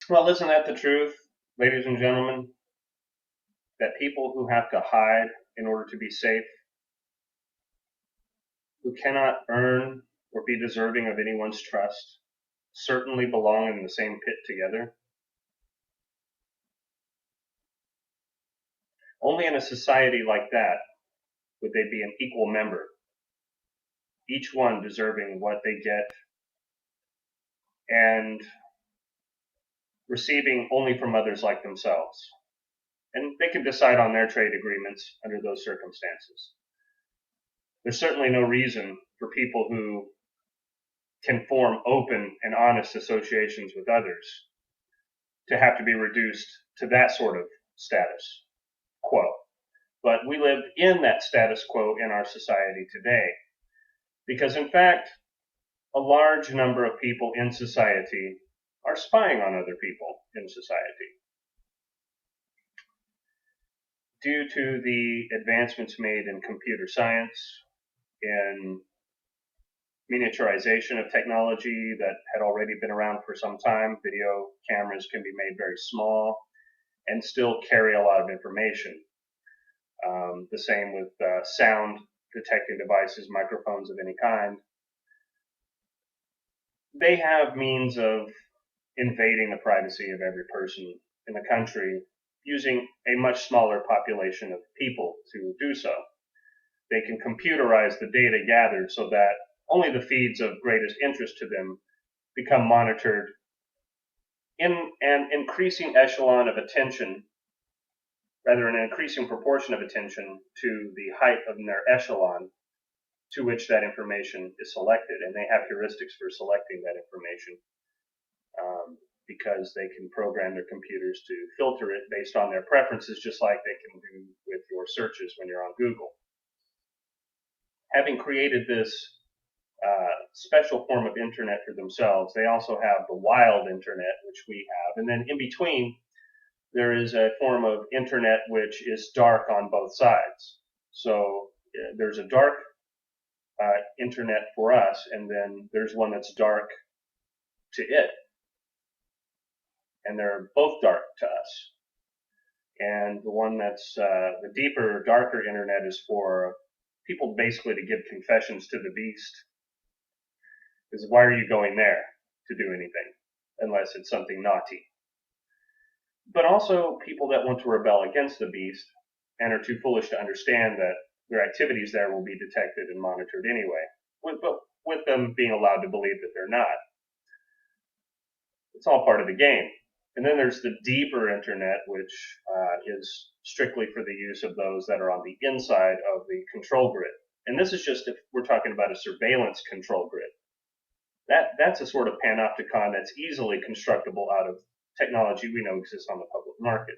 Well, isn't that the truth, ladies and gentlemen? That people who have to hide in order to be safe, who cannot earn or be deserving of anyone's trust, certainly belong in the same pit together. Only in a society like that would they be an equal member, each one deserving what they get and receiving only from others like themselves. And they can decide on their trade agreements under those circumstances. There's certainly no reason for people who can form open and honest associations with others to have to be reduced to that sort of status quo. But we live in that status quo in our society today because, in fact, a large number of people in society are spying on other people in society. Due to the advancements made in computer science, in miniaturization of technology that had already been around for some time, video cameras can be made very small and still carry a lot of information. The same with sound detecting devices, microphones of any kind. They have means of invading the privacy of every person in the country using a much smaller population of people to do so. They can computerize the data gathered so that only the feeds of greatest interest to them become monitored in an increasing echelon of attention, rather an increasing proportion of attention to the height of their echelon to which that information is selected. And they have heuristics for selecting that information because they can program their computers to filter it based on their preferences, just like they can do with your searches when you're on Google. Having created this special form of internet for themselves, they also have the wild internet, which we have. And then in between, there is a form of internet which is dark on both sides. So there's a dark internet for us, and then there's one that's dark to it. And they're both dark to us. And the one that's the deeper, darker internet is for people basically to give confessions to the beast. Because why are you going there to do anything unless it's something naughty? But also people that want to rebel against the beast and are too foolish to understand that their activities there will be detected and monitored anyway, but with them being allowed to believe that they're not. It's all part of the game. And then there's the deeper internet, which is strictly for the use of those that are on the inside of the control grid. And this is just if we're talking about a surveillance control grid. That's a sort of panopticon that's easily constructible out of technology we know exists on the public market.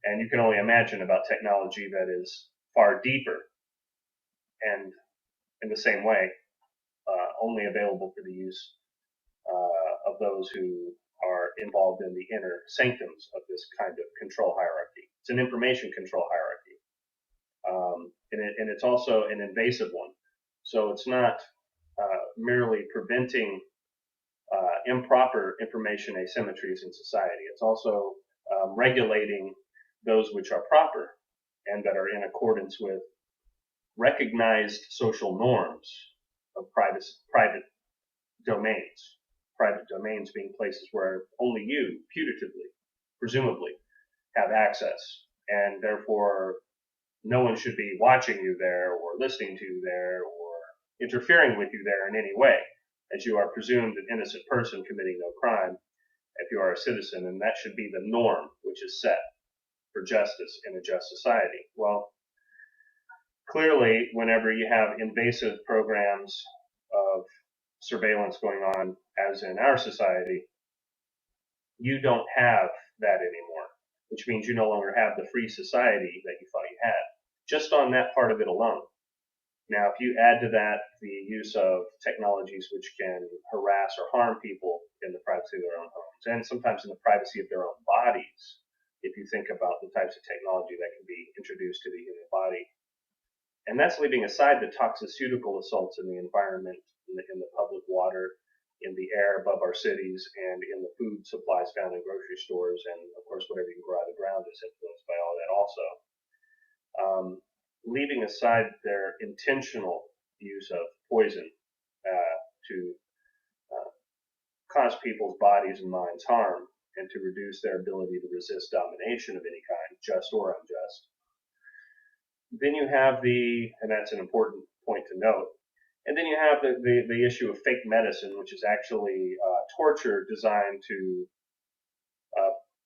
And you can only imagine about technology that is far deeper and in the same way only available for the use of those who are involved in the inner sanctums of this kind of control hierarchy. It's an information control hierarchy. And it's also an invasive one. So it's not merely preventing improper information asymmetries in society. It's also regulating those which are proper and that are in accordance with recognized social norms of private domains. Private domains being places where only you, putatively, presumably, have access, and therefore no one should be watching you there or listening to you there or interfering with you there in any way, as you are presumed an innocent person committing no crime if you are a citizen, and that should be the norm which is set for justice in a just society. Well, clearly, whenever you have invasive programs of surveillance going on, as in our society, you don't have that anymore, which means you no longer have the free society that you thought you had, just on that part of it alone. Now, if you add to that the use of technologies which can harass or harm people in the privacy of their own homes, and sometimes in the privacy of their own bodies, if you think about the types of technology that can be introduced to the human body, and that's leaving aside the toxiceutical assaults in the environment, in the public water, in the air above our cities and in the food supplies found in grocery stores, and of course whatever you can grow out of the ground is influenced by all that also. Leaving aside their intentional use of poison to cause people's bodies and minds harm and to reduce their ability to resist domination of any kind, just or unjust. Then you have and that's an important point to note, and then you have the issue of fake medicine, which is actually torture designed to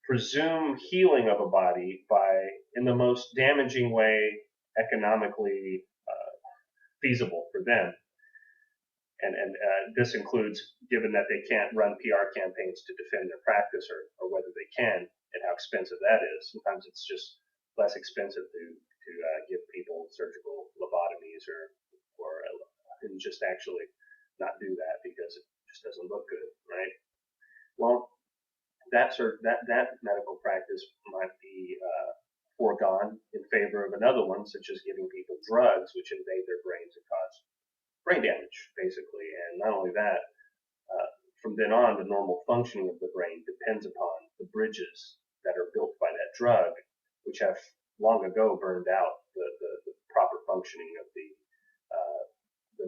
presume healing of a body in the most damaging way economically feasible for them. And this includes, given that they can't run PR campaigns to defend their practice, or whether they can, and how expensive that is. Sometimes it's just less expensive to give people surgical lobotomies and just actually not do that because it just doesn't look good, right? Well, that medical practice might be foregone in favor of another one, such as giving people drugs which invade their brains and cause brain damage, basically. And not only that, from then on, the normal functioning of the brain depends upon the bridges that are built by that drug, which have long ago burned out the proper functioning of the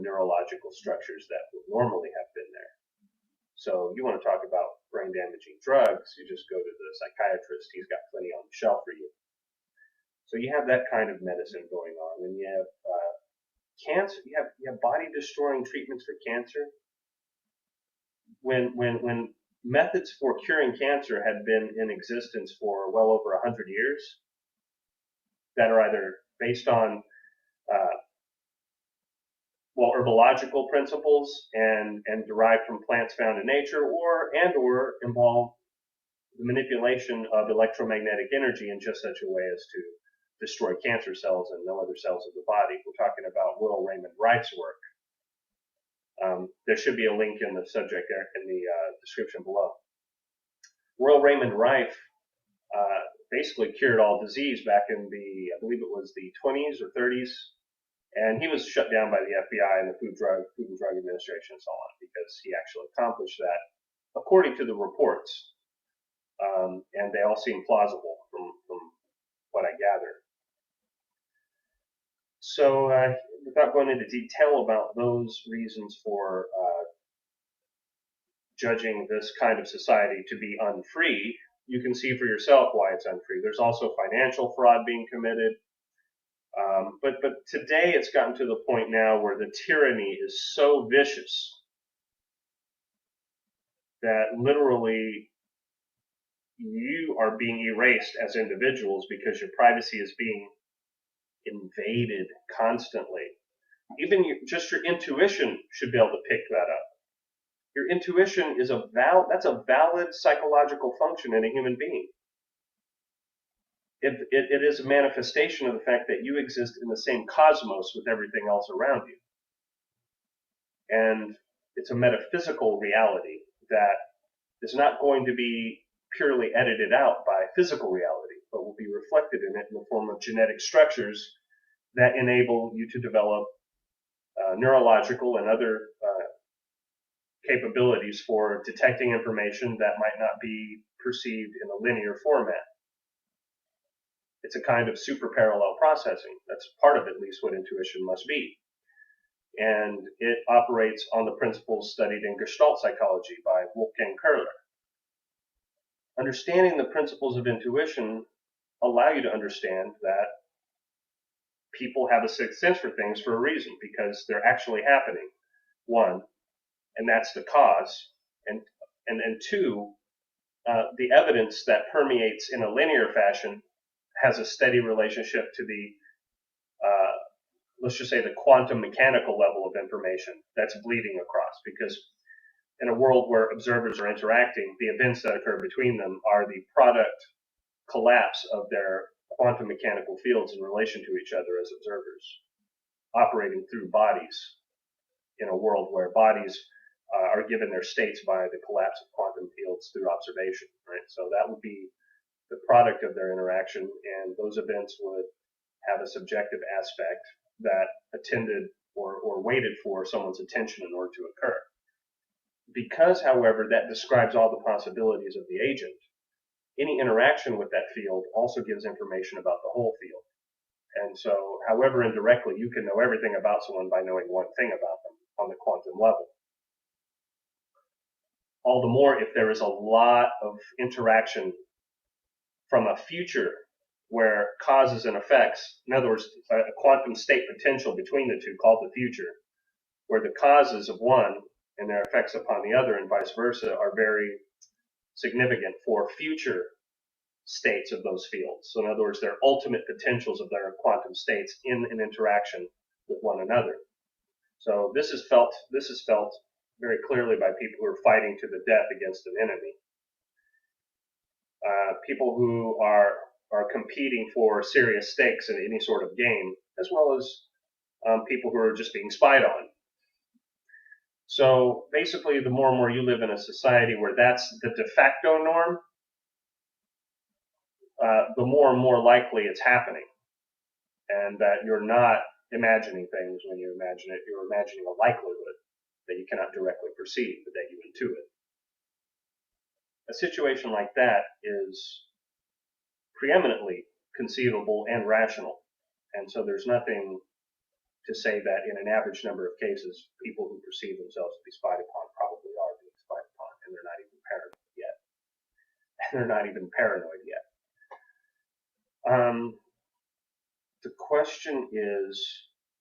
neurological structures that would normally have been there. So you want to talk about brain damaging drugs, you just go to the psychiatrist. He's got plenty on the shelf for you. So you have that kind of medicine going on, and you have cancer. You have body destroying treatments for cancer. When methods for curing cancer had been in existence for well over 100 years, that are either based on herbological principles and derived from plants found in nature, or involve the manipulation of electromagnetic energy in just such a way as to destroy cancer cells and no other cells of the body. We're talking about Will Raymond Rife's work. There should be a link in the subject there in the description below. Will Raymond Rife basically cured all disease back in I believe it was the 20s or 30s. And he was shut down by the FBI and the Food and Drug Administration and so on, because he actually accomplished that, according to the reports. And they all seem plausible from what I gather. So without going into detail about those reasons for judging this kind of society to be unfree, you can see for yourself why it's unfree. There's also financial fraud being committed. But today it's gotten to the point now where the tyranny is so vicious that literally you are being erased as individuals because your privacy is being invaded constantly. Even just your intuition should be able to pick that up. Your intuition is that's a valid psychological function in a human being. It is a manifestation of the fact that you exist in the same cosmos with everything else around you. And it's a metaphysical reality that is not going to be purely edited out by physical reality, but will be reflected in it in the form of genetic structures that enable you to develop neurological and other capabilities for detecting information that might not be perceived in a linear format. It's a kind of super parallel processing. That's part of at least what intuition must be. And it operates on the principles studied in Gestalt psychology by Wolfgang Kohler. Understanding the principles of intuition allow you to understand that people have a sixth sense for things for a reason, because they're actually happening, one, and that's the cause, and two, the evidence that permeates in a linear fashion has a steady relationship to the, let's just say, the quantum mechanical level of information that's bleeding across. Because in a world where observers are interacting, the events that occur between them are the product collapse of their quantum mechanical fields in relation to each other as observers, operating through bodies in a world where bodies are given their states by the collapse of quantum fields through observation, right? So that would be the product of their interaction, and those events would have a subjective aspect that attended or waited for someone's attention in order to occur. Because, however, that describes all the possibilities of the agent, any interaction with that field also gives information about the whole field. And so, however indirectly, you can know everything about someone by knowing one thing about them on the quantum level. All the more if there is a lot of interaction from a future where causes and effects, in other words, a quantum state potential between the two called the future, where the causes of one and their effects upon the other and vice versa are very significant for future states of those fields. So in other words, their ultimate potentials of their quantum states in an interaction with one another. So this is felt very clearly by people who are fighting to the death against an enemy. People who are competing for serious stakes in any sort of game, as well as people who are just being spied on. So basically, the more and more you live in a society where that's the de facto norm, the more and more likely it's happening. And that you're not imagining things when you imagine it, you're imagining a likelihood that you cannot directly perceive, but that you intuit. A situation like that is preeminently conceivable and rational. And so there's nothing to say that in an average number of cases, people who perceive themselves to be spied upon probably are being spied upon, and they're not even paranoid yet. And they're not even paranoid yet. The question is,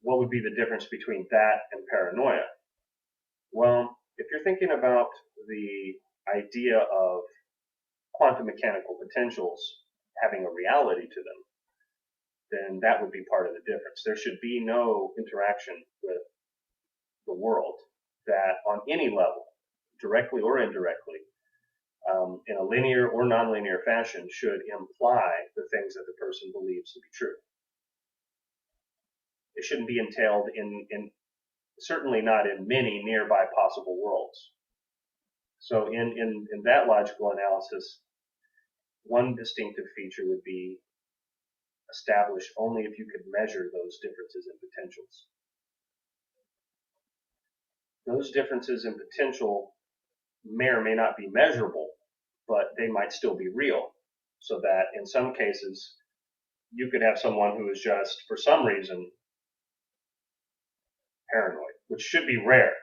what would be the difference between that and paranoia? Well, if you're thinking about the idea of quantum mechanical potentials having a reality to them, then that would be part of the difference. There should be no interaction with the world that on any level, directly or indirectly, in a linear or nonlinear fashion, should imply the things that the person believes to be true. It shouldn't be entailed in certainly not in many nearby possible worlds. So in that logical analysis, one distinctive feature would be established only if you could measure those differences in potentials. Those differences in potential may or may not be measurable, but they might still be real. So that in some cases, you could have someone who is just, for some reason, paranoid, which should be rare.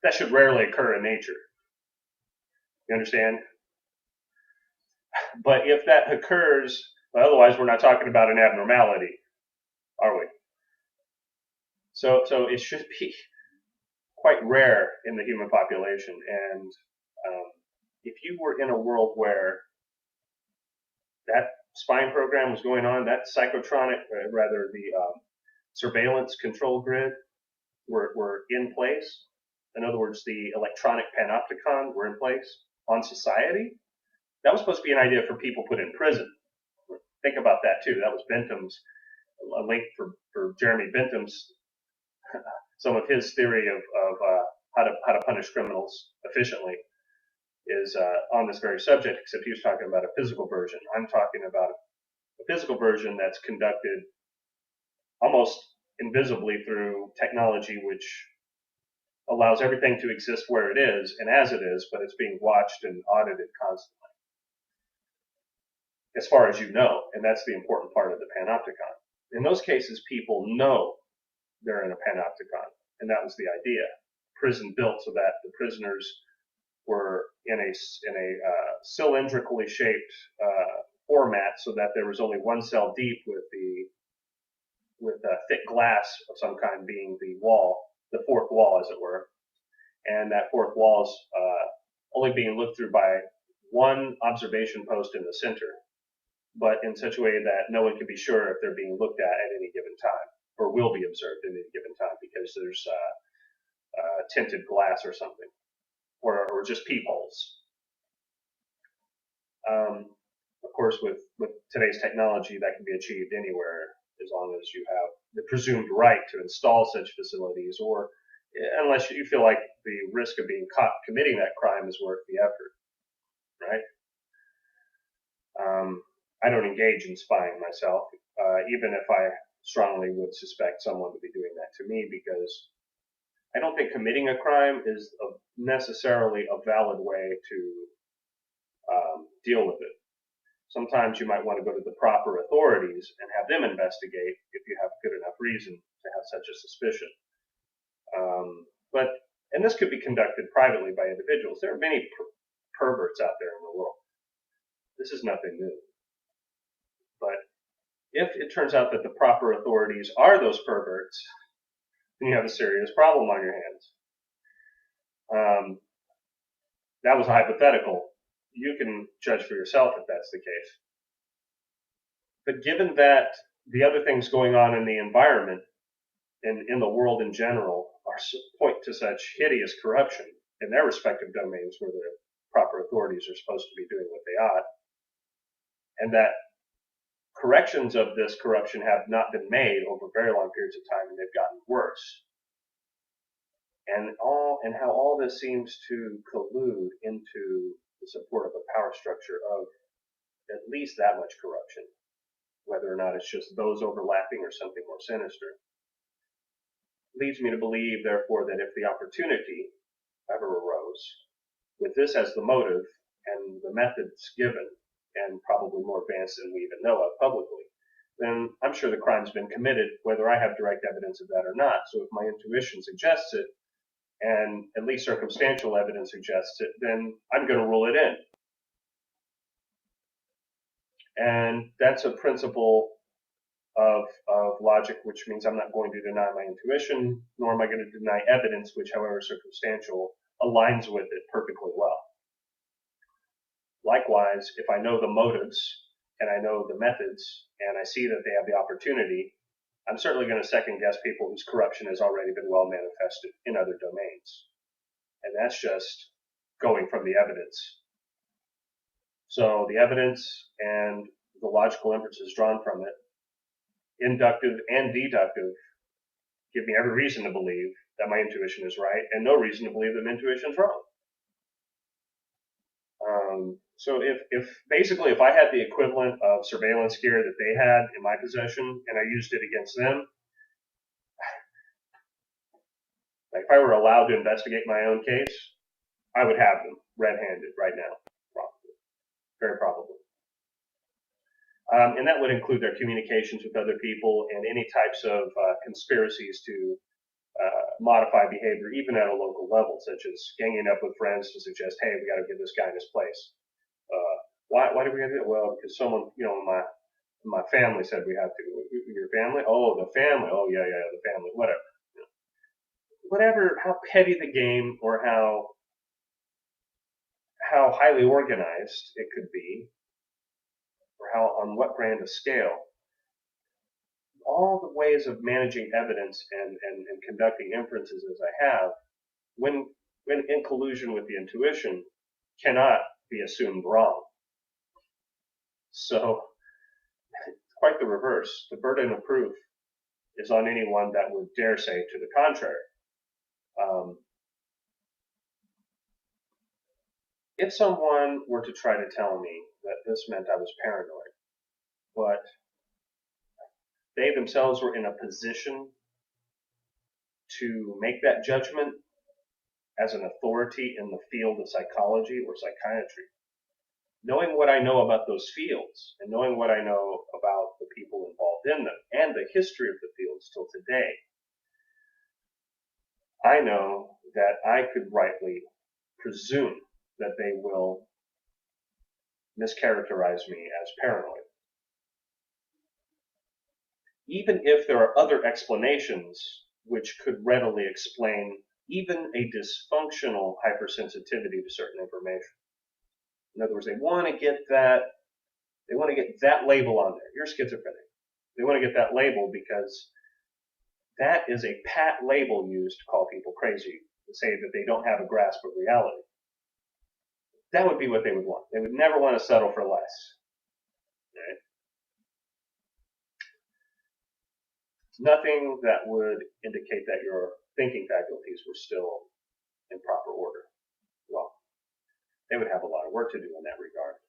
That should rarely occur in nature. You understand? But if that occurs, well, otherwise we're not talking about an abnormality, are we? So it should be quite rare in the human population. And if you were in a world where that spying program was going on, that psychotronic, rather the surveillance control grid were in place. In other words, the electronic panopticon were in place on society. That was supposed to be an idea for people put in prison. Think about that too. That was Bentham's, a link for Jeremy Bentham's, some of his theory of how to punish criminals efficiently is on this very subject, except he was talking about a physical version. I'm talking about a physical version that's conducted almost invisibly through technology which allows everything to exist where it is and as it is, but it's being watched and audited constantly, as far as you know, and that's the important part of the panopticon. In those cases, people know they're in a panopticon, and that was the idea. Prison built so that the prisoners were in a cylindrically shaped format, so that there was only one cell deep with thick glass of some kind being the wall, the fourth wall, as it were, and that fourth wall is only being looked through by one observation post in the center, but in such a way that no one can be sure if they're being looked at any given time, or will be observed at any given time, because there's tinted glass or something, or just peepholes. Of course, with today's technology, that can be achieved anywhere, as long as you have the presumed right to install such facilities, or unless you feel like the risk of being caught committing that crime is worth the effort, right? I don't engage in spying myself, even if I strongly would suspect someone to be doing that to me, because I don't think committing a crime is necessarily a valid way to deal with it. Sometimes you might want to go to the proper authorities and have them investigate if you have good enough reason to have such a suspicion. And this could be conducted privately by individuals. There are many perverts out there in the world. This is nothing new. But if it turns out that the proper authorities are those perverts, then you have a serious problem on your hands. That was a hypothetical. You can judge for yourself if that's the case. But given that the other things going on in the environment and in the world in general point to such hideous corruption in their respective domains where the proper authorities are supposed to be doing what they ought, and that corrections of this corruption have not been made over very long periods of time and they've gotten worse. And how all this seems to collude into the support of a power structure of at least that much corruption, whether or not it's just those overlapping or something more sinister, leads me to believe, therefore, that if the opportunity ever arose, with this as the motive and the methods given, and probably more advanced than we even know of publicly, then I'm sure the crime's been committed, whether I have direct evidence of that or not. So if my intuition suggests it, and at least circumstantial evidence suggests it, then I'm going to rule it in. And that's a principle of logic, which means I'm not going to deny my intuition, nor am I going to deny evidence, which, however circumstantial, aligns with it perfectly well. Likewise, if I know the motives and I know the methods and I see that they have the opportunity, I'm certainly going to second guess people whose corruption has already been well manifested in other domains. And that's just going from the evidence. So the evidence and the logical inferences drawn from it, inductive and deductive, give me every reason to believe that my intuition is right and no reason to believe that my intuition is wrong. So if I had the equivalent of surveillance gear that they had in my possession and I used it against them, like if I were allowed to investigate my own case, I would have them red-handed right now, probably, very probably. And that would include their communications with other people and any types of conspiracies to modify behavior, even at a local level, such as ganging up with friends to suggest, hey, we got to get this guy in his place. Why do we have to do it? Well, because someone, my family said we have to. Your family? Oh, the family. Oh, yeah, the family. Whatever. Whatever, how petty the game or how highly organized it could be, or on what grand of scale, all the ways of managing evidence and conducting inferences as I have, when in collusion with the intuition, cannot be assumed wrong. So, quite the reverse. The burden of proof is on anyone that would dare say to the contrary. If someone were to try to tell me that this meant I was paranoid, but they themselves were in a position to make that judgment as an authority in the field of psychology or psychiatry, knowing what I know about those fields and knowing what I know about the people involved in them and the history of the fields till today, I know that I could rightly presume that they will mischaracterize me as paranoid. Even if there are other explanations which could readily explain even a dysfunctional hypersensitivity to certain information. In other words, they want to get that label on there. You're schizophrenic. They want to get that label because that is a pat label used to call people crazy, to say that they don't have a grasp of reality. That would be what they would want. They would never want to settle for less. Right? Nothing that would indicate that your thinking faculties were still in proper order. Well, they would have a lot of work to do in that regard.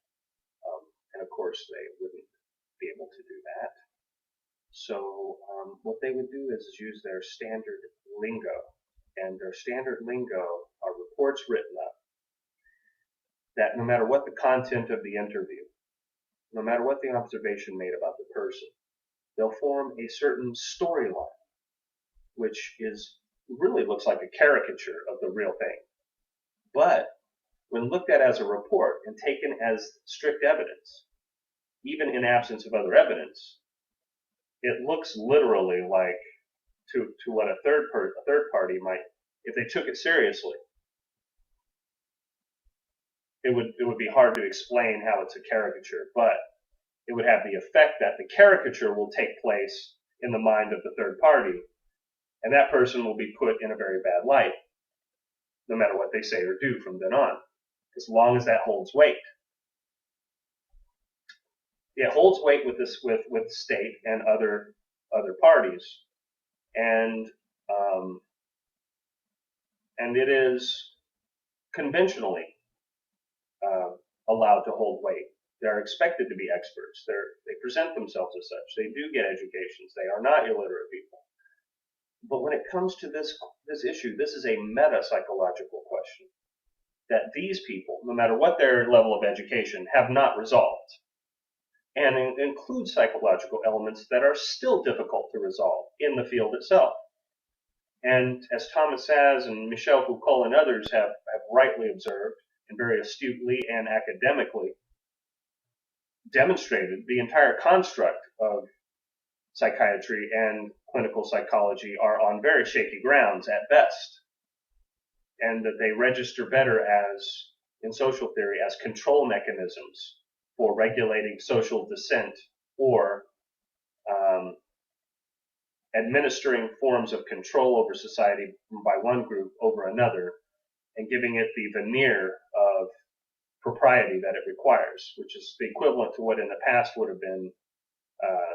And of course, they wouldn't be able to do that. So what they would do is use their standard lingo and their standard lingo are reports written up that no matter what the content of the interview, no matter what the observation made about the person, they'll form a certain storyline, which really looks like a caricature of the real thing. But when looked at as a report and taken as strict evidence, even in absence of other evidence, it looks literally like to what a third party might, if they took it seriously, it would be hard to explain how it's a caricature, but it would have the effect that the caricature will take place in the mind of the third party, and that person will be put in a very bad light, no matter what they say or do from then on, as long as that holds weight. It holds weight with state and other parties, and it is conventionally allowed to hold weight. They're expected to be experts. They present themselves as such. They do get educations. They are not illiterate people. But when it comes to this issue, this is a meta-psychological question that these people, no matter what their level of education, have not resolved, and includes psychological elements that are still difficult to resolve in the field itself. And as Thomas Szasz and Michel Foucault and others have rightly observed, and very astutely and academically demonstrated, the entire construct of psychiatry and clinical psychology are on very shaky grounds at best, and that they register better as, in social theory, as control mechanisms for regulating social dissent or administering forms of control over society by one group over another, and giving it the veneer of propriety that it requires, which is the equivalent to what in the past would have been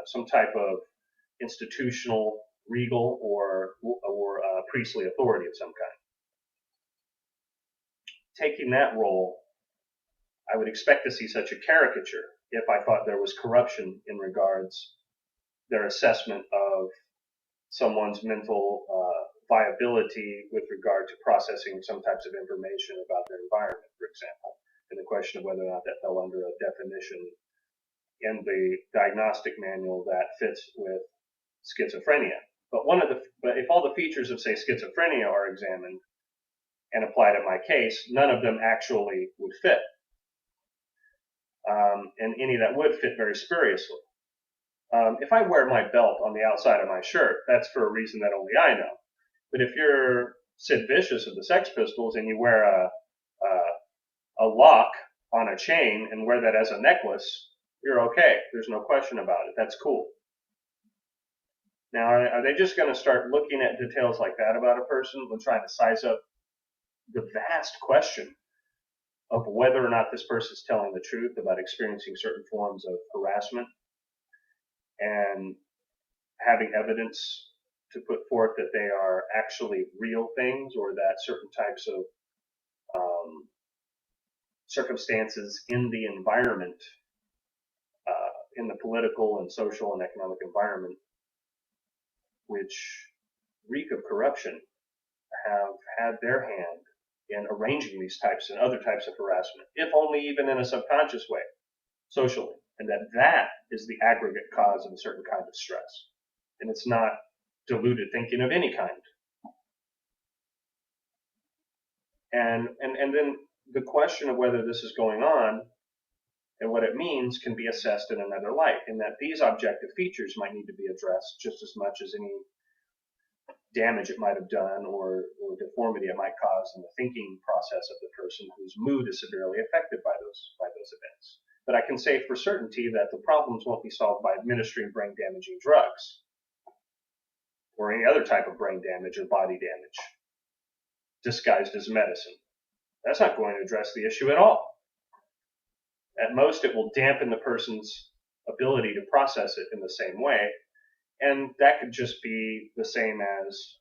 some type of institutional, regal, or priestly authority of some kind. Taking that role, I would expect to see such a caricature if I thought there was corruption in regards their assessment of someone's mental viability with regard to processing some types of information about their environment, for example, and the question of whether or not that fell under a definition in the diagnostic manual that fits with schizophrenia. But if all the features of, say, schizophrenia are examined and applied in my case, none of them actually would fit, and any that would fit very spuriously. If I wear my belt on the outside of my shirt, that's for a reason that only I know. But if you're Sid Vicious of the Sex Pistols and you wear a lock on a chain and wear that as a necklace, you're okay. There's no question about it. That's cool. Now, are they just going to start looking at details like that about a person when trying to size up the vast question of whether or not this person is telling the truth about experiencing certain forms of harassment, and having evidence to put forth that they are actually real things, or that certain types of circumstances in the environment, in the political and social and economic environment, which reek of corruption, have had their hand in arranging these types and other types of harassment, if only even in a subconscious way, socially, and that is the aggregate cause of a certain kind of stress. And it's not deluded thinking of any kind. And then the question of whether this is going on and what it means can be assessed in another light, in that these objective features might need to be addressed just as much as any damage it might have done or deformity it might cause in the thinking process of the person whose mood is severely affected by those events. But I can say for certainty that the problems won't be solved by administering brain-damaging drugs or any other type of brain damage or body damage disguised as medicine. That's not going to address the issue at all. At most, it will dampen the person's ability to process it in the same way, and that could just be the same as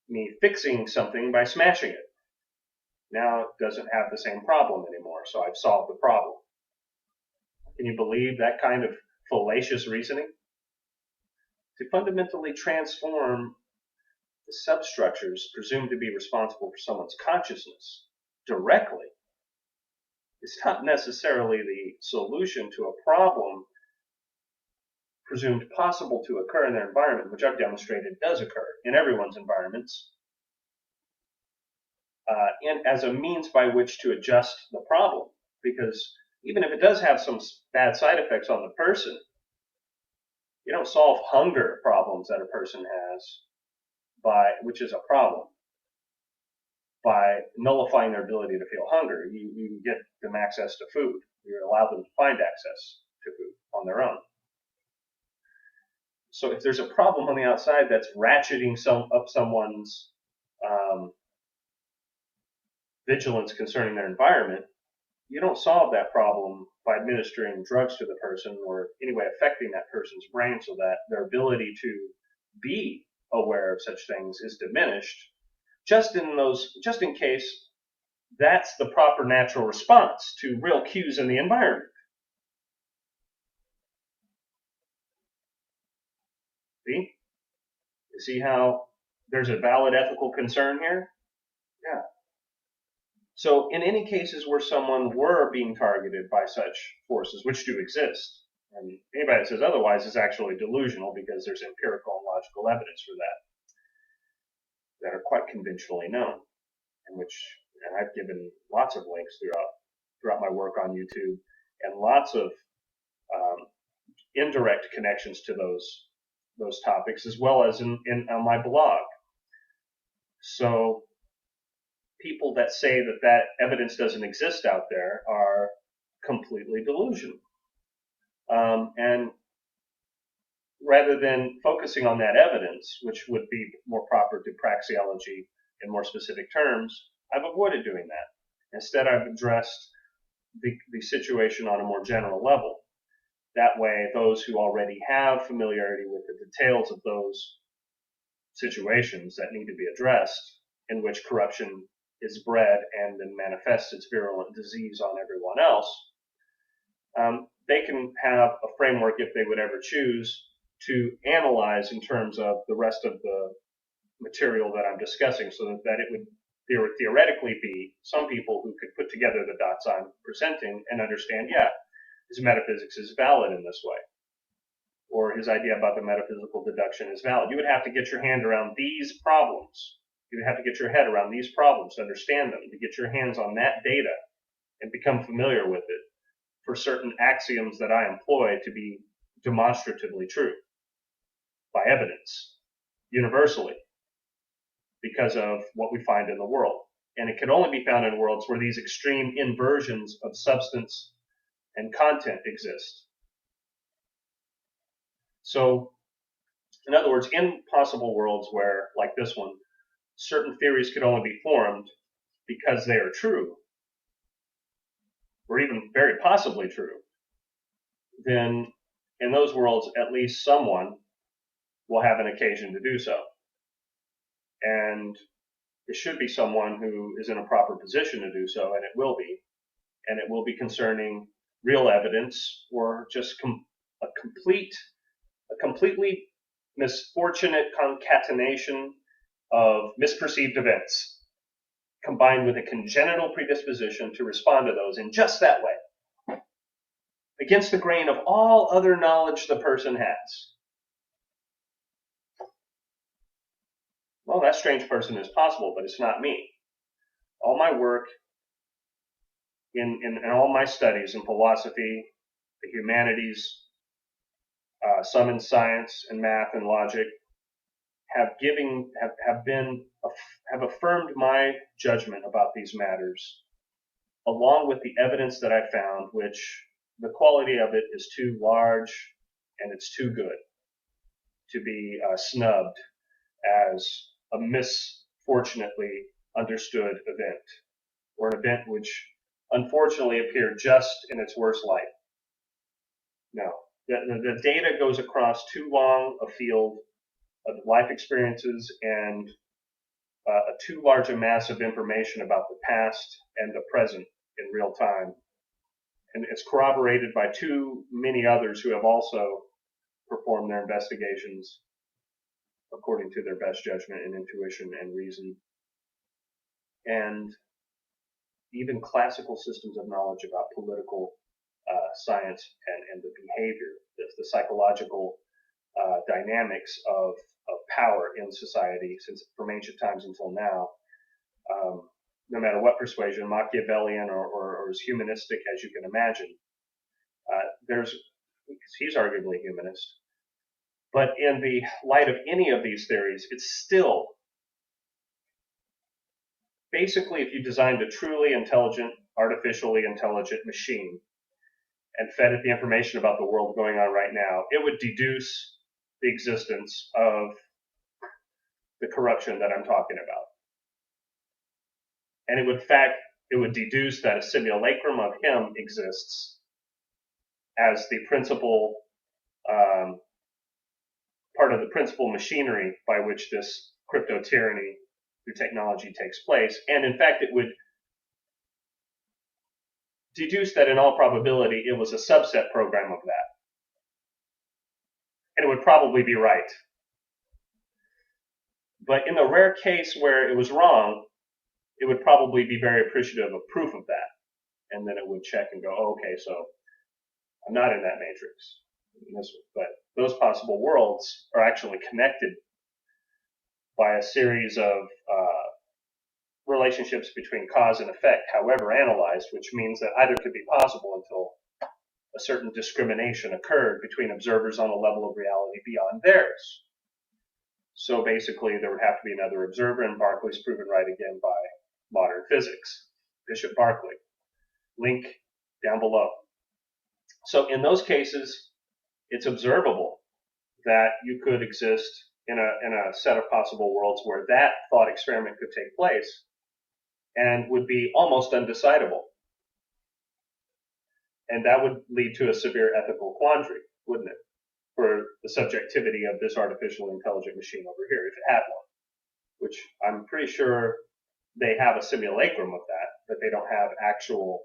me fixing something by smashing it. Now it doesn't have the same problem anymore, so I've solved the problem. Can you believe that kind of fallacious reasoning? To fundamentally transform the substructures presumed to be responsible for someone's consciousness directly is not necessarily the solution to a problem presumed possible to occur in their environment, which I've demonstrated does occur in everyone's environments, and as a means by which to adjust the problem. Because even if it does have some bad side effects on the person, you don't solve hunger problems that a person has which is a problem, by nullifying their ability to feel hunger. You get them access to food. You allow them to find access to food on their own. So if there's a problem on the outside that's ratcheting up someone's vigilance concerning their environment, you don't solve that problem by administering drugs to the person or any way affecting that person's brain so that their ability to be aware of such things is diminished, just in case that's the proper natural response to real cues in the environment. See? You see how there's a valid ethical concern here? Yeah. So in any cases where someone were being targeted by such forces, which do exist, and anybody that says otherwise is actually delusional, because there's empirical and logical evidence for that are quite conventionally known, and I've given lots of links throughout my work on YouTube, and lots of indirect connections to those topics, as well as on my blog. So people that say that evidence doesn't exist out there are completely delusional. And rather than focusing on that evidence, which would be more proper to praxeology in more specific terms, I've avoided doing that. Instead, I've addressed the situation on a more general level. That way, those who already have familiarity with the details of those situations that need to be addressed, in which corruption is bred and then manifests its virulent disease on everyone else, they can have a framework, if they would ever choose, to analyze in terms of the rest of the material that I'm discussing, so that it would theoretically be some people who could put together the dots I'm presenting and understand, yeah, his metaphysics is valid in this way, or his idea about the metaphysical deduction is valid. You would have to get your hand around these problems. You would have to get your head around these problems to understand them, to get your hands on that data and become familiar with it for certain axioms that I employ to be demonstratively true by evidence, universally, because of what we find in the world. And it can only be found in worlds where these extreme inversions of substance and content exist. So, in other words, in possible worlds where, like this one, certain theories could only be formed because they are true, or even very possibly true, then in those worlds, at least someone will have an occasion to do so. And it should be someone who is in a proper position to do so, and it will be. And it will be concerning real evidence, or just a completely misfortunate concatenation of misperceived events, combined with a congenital predisposition to respond to those in just that way, against the grain of all other knowledge the person has. Well, that strange person is possible, but it's not me. All my work in all my studies in philosophy, the humanities, some in science and math and logic, have affirmed my judgment about these matters, along with the evidence that I found, which the quality of it is too large and it's too good to be snubbed as a misfortunately understood event, or an event which unfortunately appeared just in its worst light. No, the data goes across too long a field of life experiences and a too large a mass of information about the past and the present in real time. And it's corroborated by too many others who have also performed their investigations according to their best judgment and intuition and reason. And even classical systems of knowledge about political science and the behavior, the psychological dynamics of power in society since from ancient times until now, no matter what persuasion, Machiavellian or as humanistic as you can imagine, he's arguably humanist. But in the light of any of these theories, it's still basically if you designed a truly intelligent, artificially intelligent machine and fed it the information about the world going on right now, it would deduce the existence of the corruption that I'm talking about. And it would deduce that a simulacrum of him exists as the principal part of the principal machinery by which this crypto tyranny through technology takes place. And in fact, it would deduce that in all probability it was a subset program of that. And it would probably be right. But in the rare case where it was wrong, it would probably be very appreciative of proof of that. And then it would check and go, oh, okay, so I'm not in that matrix. But those possible worlds are actually connected by a series of relationships between cause and effect, however analyzed, which means that either could be possible until a certain discrimination occurred between observers on a level of reality beyond theirs. So basically, there would have to be another observer, and Berkeley's proven right again by modern physics. Bishop Berkeley. Link down below. So in those cases, it's observable that you could exist in a set of possible worlds where that thought experiment could take place and would be almost undecidable. And that would lead to a severe ethical quandary, wouldn't it, for the subjectivity of this artificial intelligent machine over here, if it had one, which I'm pretty sure they have a simulacrum of that, but they don't have actual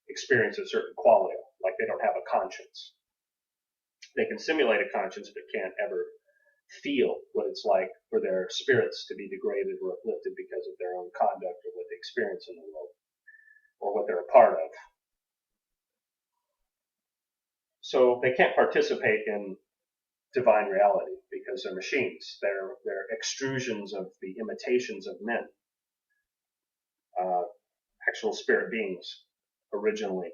experience of certain qualia, like they don't have a conscience. They can simulate a conscience, but can't ever feel what it's like for their spirits to be degraded or uplifted because of their own conduct or what they experience in the world or what they're a part of. So they can't participate in divine reality because they're machines. They're extrusions of the imitations of men, actual spirit beings originally,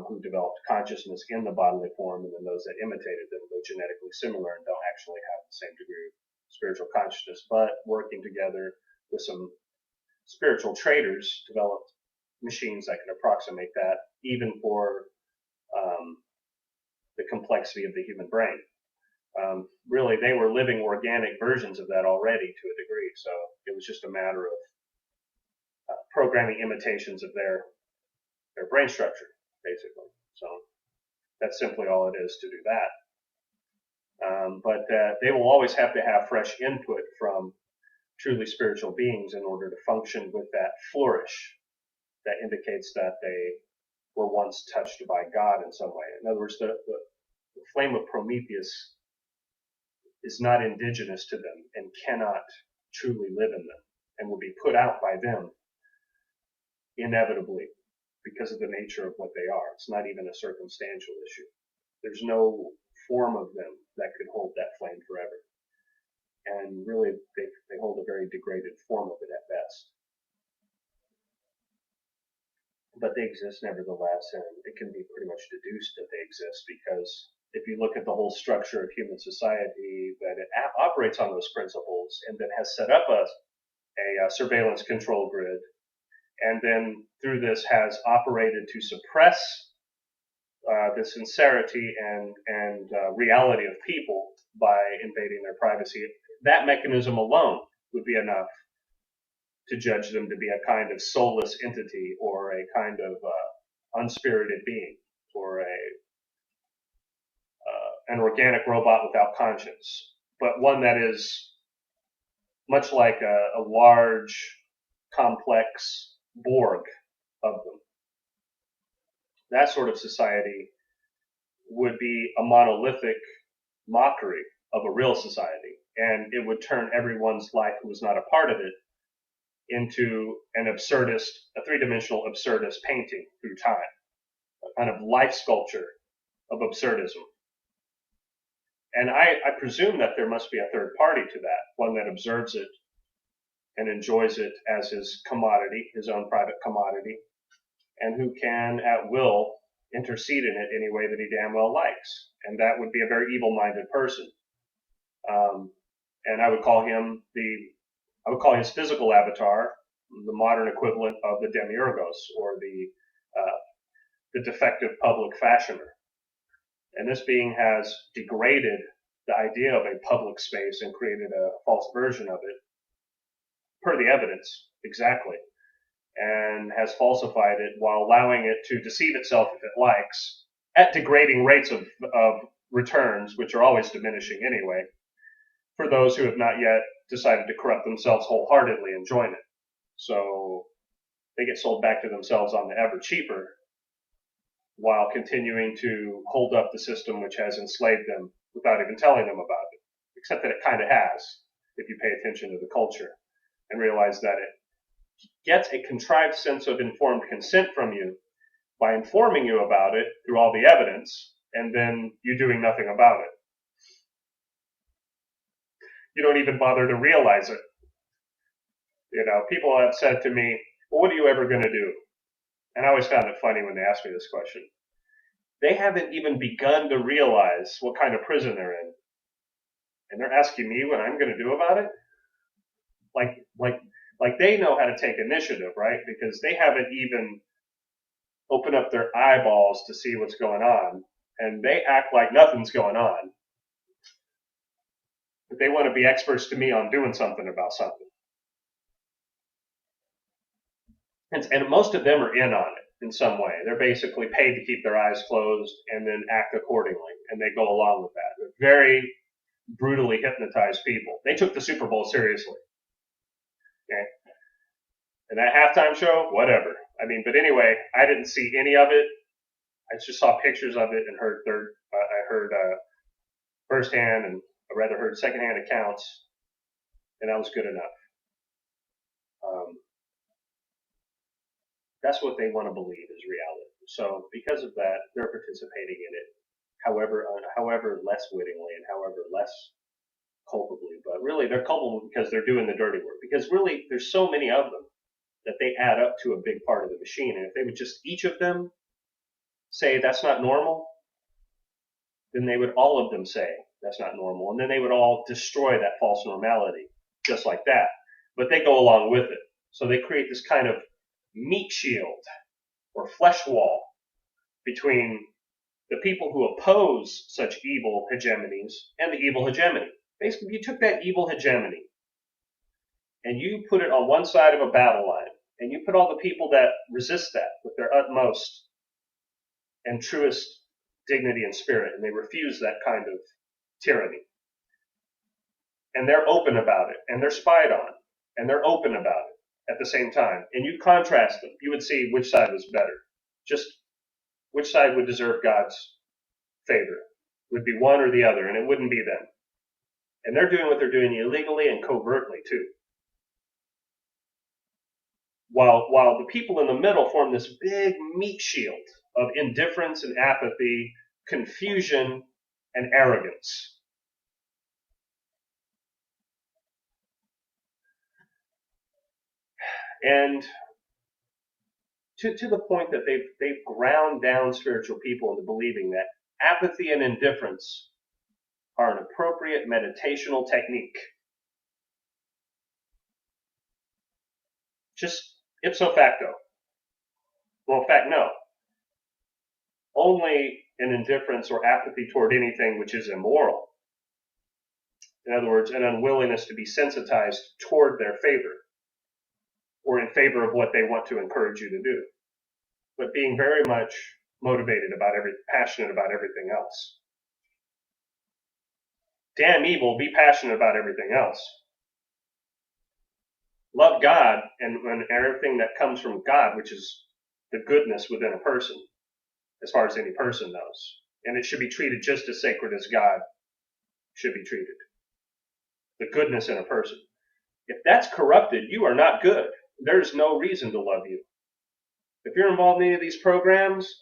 who developed consciousness in the bodily form, and then those that imitated them, though genetically similar and don't actually have the same degree of spiritual consciousness, but working together with some spiritual traders, developed machines that can approximate that, even for the complexity of the human brain. Really, they were living organic versions of that already to a degree, so it was just a matter of programming imitations of their brain structure, basically. So that's simply all it is to do that. But they will always have to have fresh input from truly spiritual beings in order to function with that flourish that indicates that they were once touched by God in some way. In other words, the flame of Prometheus is not indigenous to them and cannot truly live in them and will be put out by them inevitably because of the nature of what they are. It's not even a circumstantial issue. There's no form of them that could hold that flame forever. And really, they hold a very degraded form of it at best. But they exist nevertheless, and it can be pretty much deduced that they exist because if you look at the whole structure of human society, that it operates on those principles and then has set up a surveillance control grid, and then through this has operated to suppress the sincerity and reality of people by invading their privacy. That mechanism alone would be enough to judge them to be a kind of soulless entity or a kind of unspirited being or an organic robot without conscience, but one that is much like a large, complex Borg of them. That sort of society would be a monolithic mockery of a real society and it would turn everyone's life who was not a part of it into an absurdist, a three-dimensional absurdist painting through time, a kind of life sculpture of absurdism. And I presume that there must be a third party to that, one that observes it and enjoys it as his commodity, his own private commodity, and who can at will intercede in it any way that he damn well likes. And that would be a very evil-minded person. And I would call his physical avatar the modern equivalent of the demiurgos, or the defective public fashioner. And this being has degraded the idea of a public space and created a false version of it, per the evidence, exactly, and has falsified it while allowing it to deceive itself if it likes, at degrading rates of returns, which are always diminishing anyway, for those who have not yet decided to corrupt themselves wholeheartedly and join it. So they get sold back to themselves on the ever cheaper, while continuing to hold up the system which has enslaved them without even telling them about it, except that it kind of has, if you pay attention to the culture and realize that it gets a contrived sense of informed consent from you by informing you about it through all the evidence, and then you doing nothing about it. You don't even bother to realize it. You know, people have said to me, well, what are you ever going to do? And I always found it funny when they asked me this question. They haven't even begun to realize what kind of prison they're in. And they're asking me what I'm going to do about it? Like they know how to take initiative, right? Because they haven't even opened up their eyeballs to see what's going on. And they act like nothing's going on. But they want to be experts to me on doing something about something. And most of them are in on it in some way. They're basically paid to keep their eyes closed and then act accordingly. And they go along with that. They're very brutally hypnotized people. They took the Super Bowl seriously. Okay? And that halftime show, whatever. I mean, but anyway, I didn't see any of it. I just saw pictures of it and heard firsthand and heard secondhand accounts, and that was good enough. That's what they want to believe is reality. So because of that, they're participating in it, however less wittingly and however less culpably. But really, they're culpable because they're doing the dirty work. Because really, there's so many of them that they add up to a big part of the machine. And if they would just each of them say that's not normal, then they would all of them say that's not normal. And then they would all destroy that false normality just like that. But they go along with it. So they create this kind of meat shield or flesh wall between the people who oppose such evil hegemonies and the evil hegemony. Basically, you took that evil hegemony and you put it on one side of a battle line, and you put all the people that resist that with their utmost and truest dignity and spirit, and they refuse that kind of tyranny. And they're open about it, and they're spied on, and they're open about it at the same time. And you contrast them, you would see which side was better. Just which side would deserve God's favor. It would be one or the other, and it wouldn't be them. And they're doing what they're doing illegally and covertly, too. While the people in the middle form this big meat shield of indifference and apathy, confusion and arrogance. And to the point that they've ground down spiritual people into believing that apathy and indifference are an appropriate meditational technique. Just ipso facto. Well, in fact, no. Only an indifference or apathy toward anything which is immoral. In other words, an unwillingness to be sensitized toward their favor, or in favor of what they want to encourage you to do, but being very much motivated passionate about everything else. Damn evil, be passionate about everything else. Love God and everything that comes from God, which is the goodness within a person, as far as any person knows. And it should be treated just as sacred as God should be treated. the goodness in a person. If that's corrupted, you are not good. There's no reason to love you. If you're involved in any of these programs,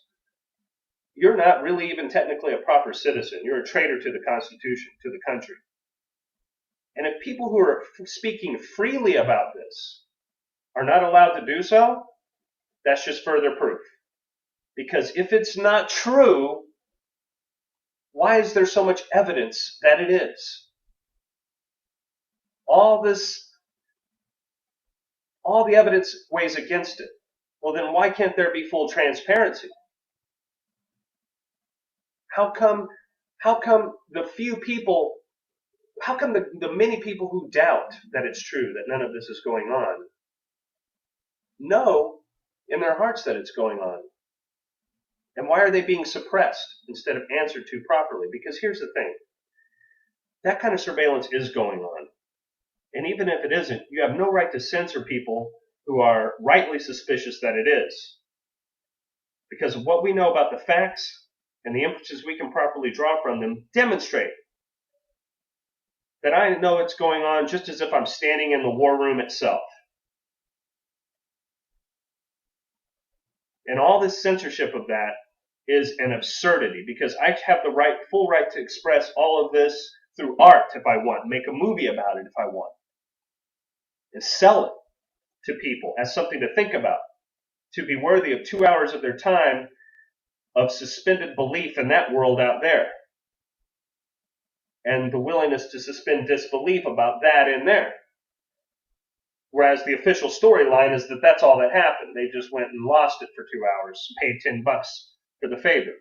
you're not really even technically a proper citizen. You're a traitor to the Constitution, to the country. And if people who are speaking freely about this are not allowed to do so, that's just further proof. Because if it's not true, why is there so much evidence that it is? All the evidence weighs against it. Well, then why can't there be full transparency? How come the few people, how come the many people who doubt that it's true, that none of this is going on, know in their hearts that it's going on? And why are they being suppressed instead of answered to properly? Because here's the thing. That kind of surveillance is going on. And even if it isn't, you have no right to censor people who are rightly suspicious that it is. Because what we know about the facts and the inferences we can properly draw from them demonstrate that I know it's going on just as if I'm standing in the war room itself. And all this censorship of that is an absurdity, because I have the full right to express all of this through art if I want, make a movie about it if I want, and sell it to people as something to think about, to be worthy of 2 hours of their time of suspended belief in that world out there, and the willingness to suspend disbelief about that in there. Whereas the official storyline is that that's all that happened. They just went and lost it for 2 hours, paid $10 for the favor.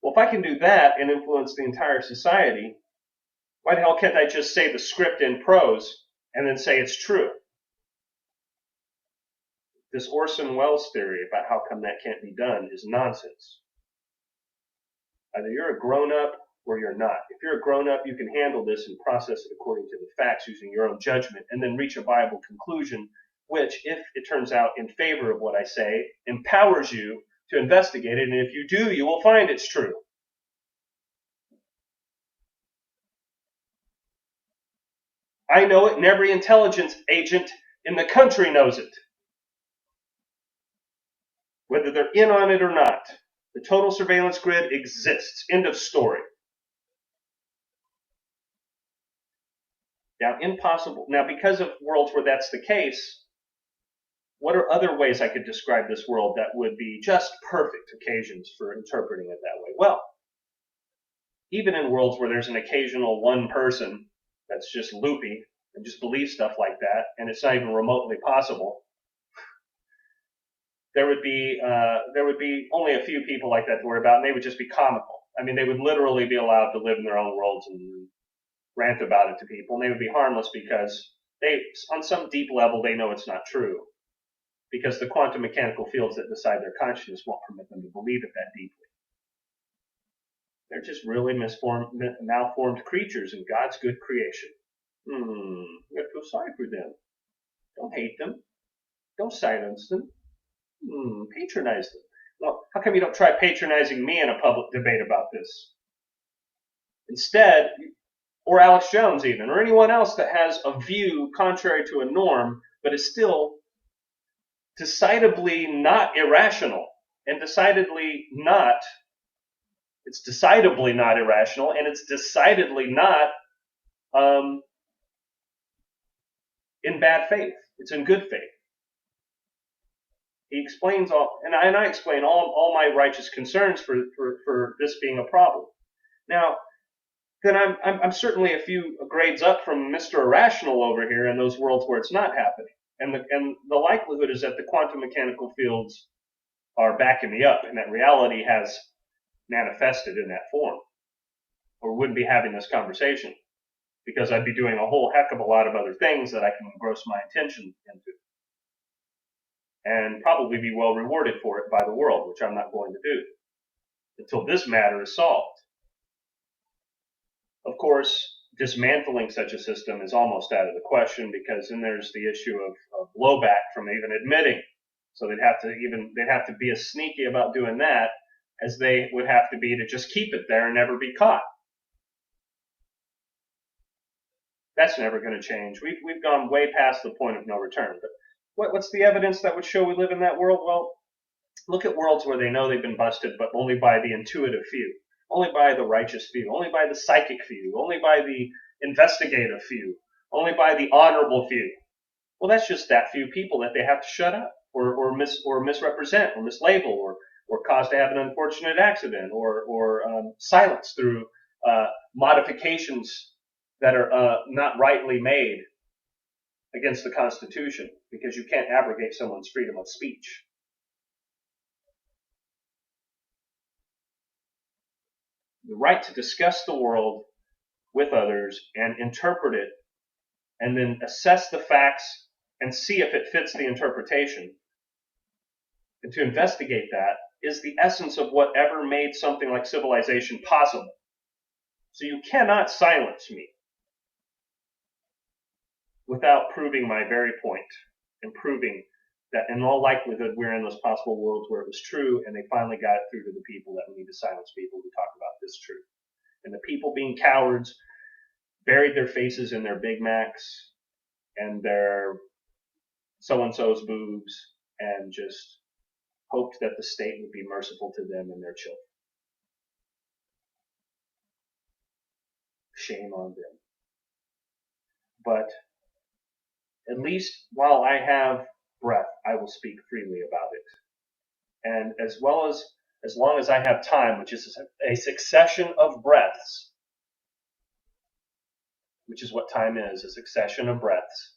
Well, if I can do that and influence the entire society, why the hell can't I just say the script in prose and then say it's true? This Orson Welles theory about how come that can't be done is nonsense. Either you're a grown-up or you're not. If you're a grown-up, you can handle this and process it according to the facts using your own judgment and then reach a viable conclusion, which, if it turns out in favor of what I say, empowers you to investigate it, and if you do, you will find it's true. I know it, and every intelligence agent in the country knows it. Whether they're in on it or not, the total surveillance grid exists. End of story. Now, because of worlds where that's the case, what are other ways I could describe this world that would be just perfect occasions for interpreting it that way? Well, even in worlds where there's an occasional one person that's just loopy and just believes stuff like that, and it's not even remotely possible, there would be only a few people like that to worry about, and they would just be comical. I mean, they would literally be allowed to live in their own worlds and rant about it to people, and they would be harmless because they, on some deep level, they know it's not true. Because the quantum mechanical fields that decide their consciousness won't permit them to believe it that deeply. They're just really malformed creatures in God's good creation. You have to feel sorry for them. Don't hate them. Don't silence them. Patronize them. Well, how come you don't try patronizing me in a public debate about this? Instead, or Alex Jones even, or anyone else that has a view contrary to a norm, but is still decidedly not irrational, and it's decidedly not irrational, and it's decidedly not in bad faith. It's in good faith. He explains all, and I explain all my righteous concerns for this being a problem. Now, then I'm certainly a few grades up from Mr. Irrational over here in those worlds where it's not happening. And the likelihood is that the quantum mechanical fields are backing me up, and that reality has manifested in that form, or we wouldn't be having this conversation, because I'd be doing a whole heck of a lot of other things that I can engross my attention into, and probably be well rewarded for it by the world, which I'm not going to do until this matter is solved. Of course, dismantling such a system is almost out of the question, because then there's the issue of blowback from even admitting. So they'd have to be as sneaky about doing that as they would have to be to just keep it there and never be caught. That's never going to change. We've gone way past the point of no return. But what's the evidence that would show we live in that world? Well, look at worlds where they know they've been busted, but only by the intuitive few, only by the righteous few, only by the psychic few, only by the investigative few, only by the honorable few. Well, that's just that few people that they have to shut up or misrepresent or mislabel or cause to have an unfortunate accident or silence through modifications that are not rightly made against the Constitution, because you can't abrogate someone's freedom of speech. The right to discuss the world with others and interpret it and then assess the facts and see if it fits the interpretation, and to investigate that is the essence of whatever made something like civilization possible. So you cannot silence me without proving my very point and proving that in all likelihood we're in those possible worlds where it was true, and they finally got it through to the people that we need to silence people who talk about this truth. And the people, being cowards, buried their faces in their Big Macs and their so-and-so's boobs and just hoped that the state would be merciful to them and their children. Shame on them. But at least while I have breath, I will speak freely about it. And as long as I have time, which is a succession of breaths, which is what time is, a succession of breaths,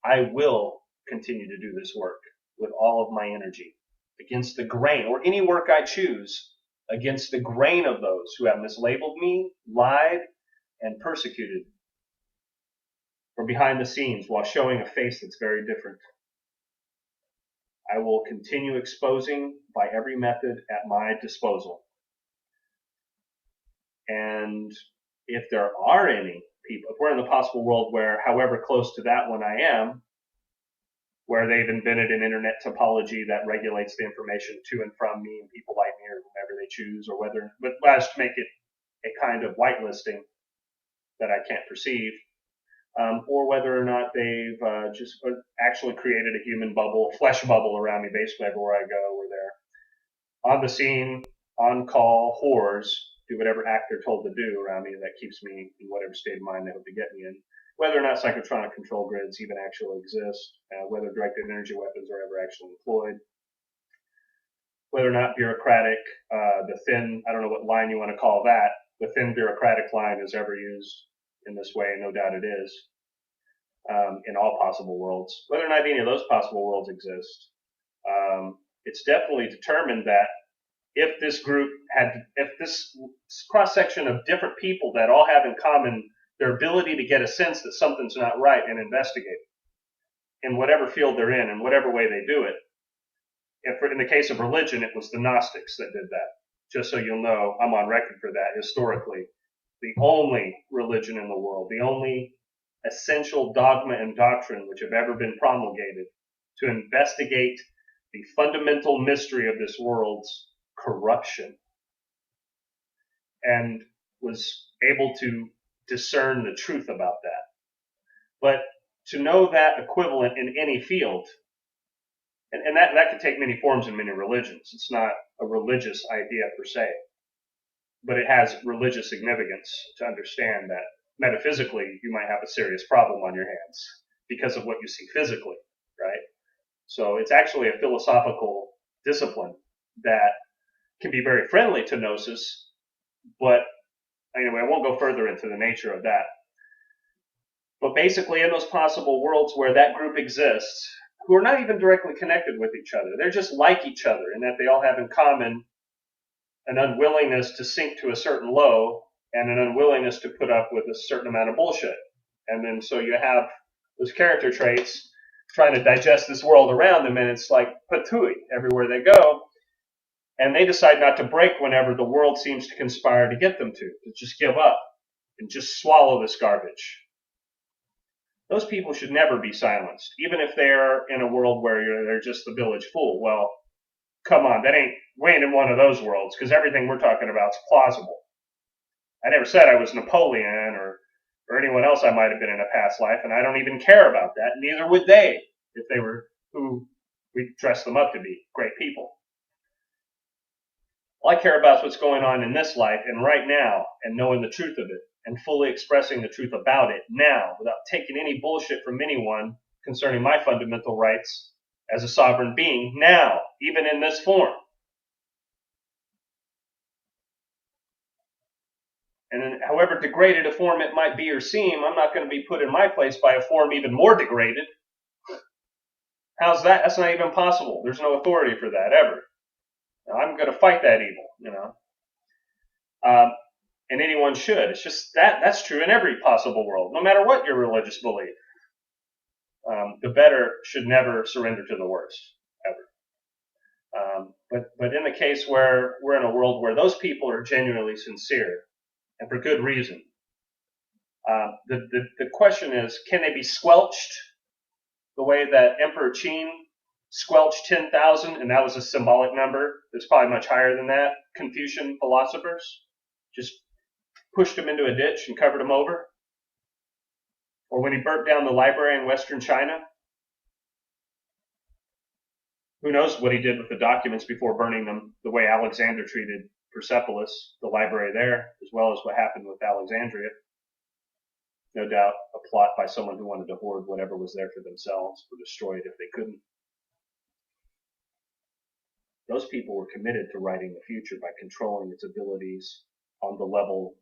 I will continue to do this work with all of my energy against the grain, or any work I choose, against the grain of those who have mislabeled me, lied, and persecuted from behind the scenes while showing a face that's very different. I will continue exposing by every method at my disposal. And if there are any people, if we're in the possible world where, however close to that one I am, where they've invented an internet topology that regulates the information to and from me and people like me or whomever they choose, or whether, but as to make it a kind of whitelisting that I can't perceive, or whether or not they've just actually created a human bubble, a flesh bubble around me. Basically everywhere I go, we're there. On the scene, on call, whores do whatever act they're told to do around me that keeps me in whatever state of mind they hope to get me in. Whether or not psychotronic control grids even actually exist, whether directed energy weapons are ever actually employed, whether or not bureaucratic, the thin, I don't know what line you want to call that, the thin bureaucratic line is ever used in this way, and no doubt it is, in all possible worlds. Whether or not any of those possible worlds exist, it's definitely determined that if this cross-section of different people that all have in common their ability to get a sense that something's not right and investigate in whatever field they're in whatever way they do it. In the case of religion, it was the Gnostics that did that. Just so you'll know, I'm on record for that historically. The only religion in the world, the only essential dogma and doctrine which have ever been promulgated to investigate the fundamental mystery of this world's corruption, and was able to discern the truth about that. But to know that equivalent in any field, and that could take many forms in many religions. It's not a religious idea per se, but it has religious significance to understand that metaphysically you might have a serious problem on your hands because of what you see physically, right? So it's actually a philosophical discipline that can be very friendly to gnosis, but anyway, I won't go further into the nature of that. But basically, in those possible worlds where that group exists, who are not even directly connected with each other, they're just like each other in that they all have in common an unwillingness to sink to a certain low and an unwillingness to put up with a certain amount of bullshit. And then so you have those character traits trying to digest this world around them, and it's like patooey everywhere they go. And they decide not to break whenever the world seems to conspire to get them to just give up and just swallow this garbage. Those people should never be silenced, even if they're in a world where they're just the village fool. Well, come on, we ain't in one of those worlds, because everything we're talking about is plausible. I never said I was Napoleon or or anyone else I might have been in a past life, and I don't even care about that. Neither would they if they were who we dressed them up to be, great people. All I care about is what's going on in this life and right now, and knowing the truth of it, and fully expressing the truth about it now, without taking any bullshit from anyone concerning my fundamental rights as a sovereign being now, even in this form. And then, however degraded a form it might be or seem, I'm not going to be put in my place by a form even more degraded. How's that? That's not even possible. There's no authority for that, ever. Now, I'm going to fight that evil, and anyone should. It's just that's true in every possible world, no matter what your religious belief. The better should never surrender to the worst, ever. But in the case where we're in a world where those people are genuinely sincere, and for good reason, the question is, can they be squelched the way that Emperor Qin squelched 10,000, and that was a symbolic number. It's probably much higher than that. Confucian philosophers just pushed them into a ditch and covered them over. Or when he burnt down the library in Western China. Who knows what he did with the documents before burning them, the way Alexander treated Persepolis, the library there, as well as what happened with Alexandria. No doubt a plot by someone who wanted to hoard whatever was there for themselves, or destroy it if they couldn't. Those people were committed to writing the future by controlling its abilities on the level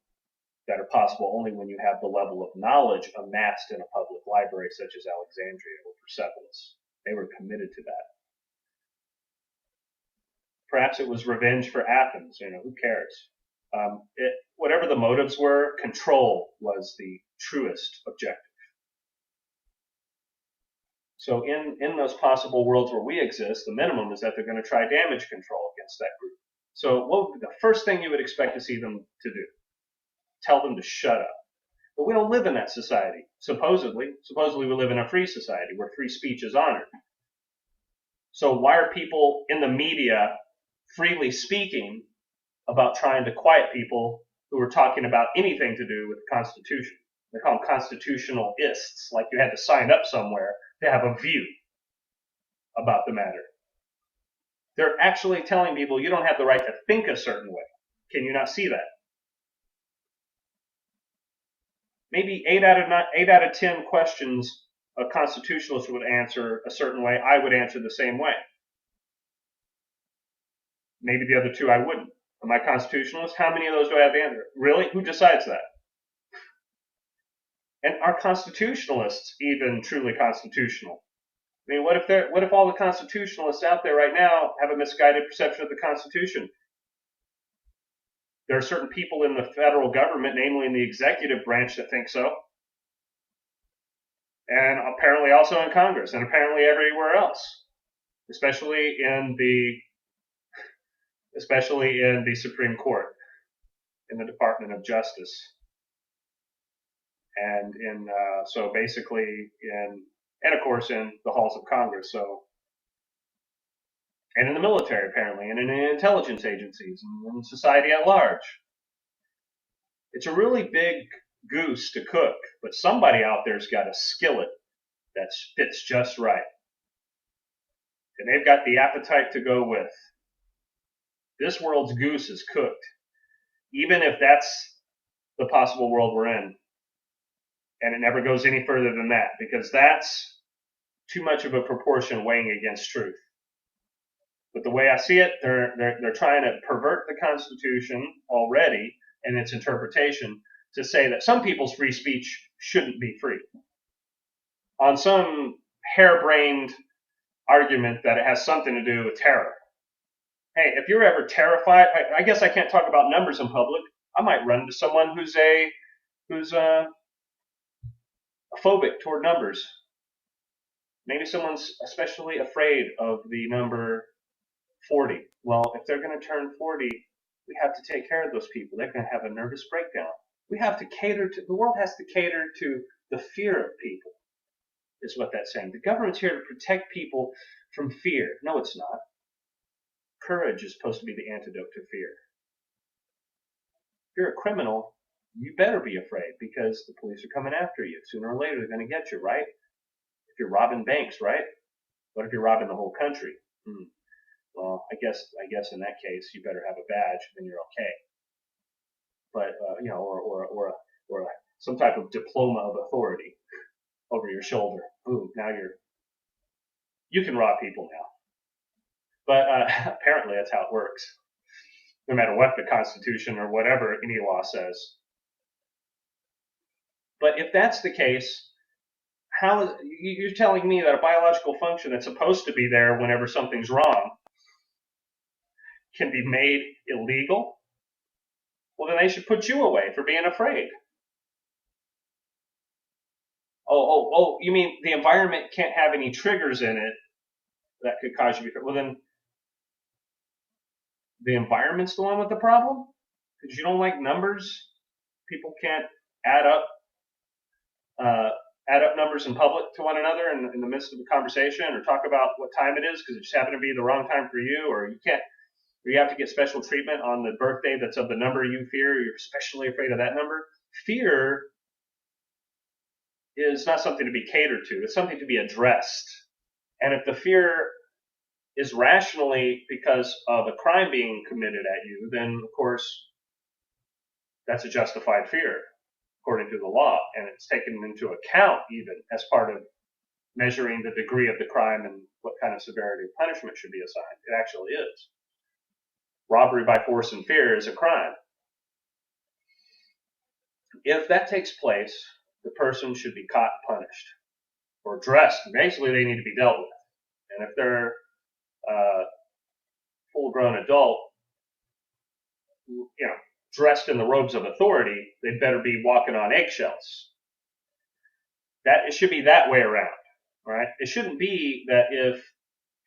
that are possible only when you have the level of knowledge amassed in a public library such as Alexandria or Persepolis. They were committed to that. Perhaps it was revenge for Athens, who cares? Whatever the motives were, control was the truest objective. So in those possible worlds where we exist, the minimum is that they're going to try damage control against that group. So what would be the first thing you would expect to see them to do? Tell them to shut up. But we don't live in that society, supposedly. Supposedly we live in a free society where free speech is honored. So why are people in the media freely speaking about trying to quiet people who are talking about anything to do with the Constitution? They call them constitutionalists, like you had to sign up somewhere to have a view about the matter. They're actually telling people you don't have the right to think a certain way. Can you not see that? Maybe 8 out of 10 questions a constitutionalist would answer a certain way, I would answer the same way. Maybe the other 2 I wouldn't. Am I constitutionalist? How many of those do I have to answer? Really? Who decides that? And are constitutionalists even truly constitutional? I mean, what if all the constitutionalists out there right now have a misguided perception of the Constitution? There are certain people in the federal government, namely in the executive branch, that think so. And apparently also in Congress, and apparently everywhere else, especially in the Supreme Court, in the Department of Justice, and and of course in the halls of Congress. And in the military, apparently, and in intelligence agencies, and in society at large. It's a really big goose to cook, but somebody out there's got a skillet that fits just right. And they've got the appetite to go with. This world's goose is cooked, even if that's the possible world we're in. And it never goes any further than that, because that's too much of a proportion weighing against truth. But the way I see it, they're trying to pervert the Constitution already and its interpretation to say that some people's free speech shouldn't be free. On some harebrained argument that it has something to do with terror. Hey, if you're ever terrified, I guess I can't talk about numbers in public. I might run into someone who's phobic toward numbers. Maybe someone's especially afraid of the number 40. Well, if they're going to turn 40, we have to take care of those people. They're going to have a nervous breakdown. The world has to cater to the fear of people, is what that's saying. The government's here to protect people from fear. No, it's not. Courage is supposed to be the antidote to fear. If you're a criminal, you better be afraid because the police are coming after you. Sooner or later, they're going to get you, right? If you're robbing banks, right? What if you're robbing the whole country? Well, I guess in that case, you better have a badge, then you're okay. But or some type of diploma of authority over your shoulder. Boom! Now you can rob people now. But apparently, that's how it works. No matter what the Constitution or whatever any law says. But if that's the case, how is you're telling me that a biological function that's supposed to be there whenever something's wrong can be made illegal? Well, then they should put you away for being afraid. Oh, you mean the environment can't have any triggers in it that could cause you to be afraid? Well, then the environment's the one with the problem? Because you don't like numbers? People can't add up numbers in public to one another in the midst of a conversation, or talk about what time it is because it just happened to be the wrong time for you, or you have to get special treatment on the birthday that's of the number you fear. You're especially afraid of that number. Fear is not something to be catered to. It's something to be addressed. And if the fear is rationally because of a crime being committed at you, then of course that's a justified fear according to the law, and it's taken into account even as part of measuring the degree of the crime and what kind of severity of punishment should be assigned. It actually is. Robbery by force and fear is a crime. If that takes place, the person should be caught and punished or addressed. Basically, they need to be dealt with. And if they're a full-grown adult, dressed in the robes of authority, they'd better be walking on eggshells. It should be that way around, right? It shouldn't be that if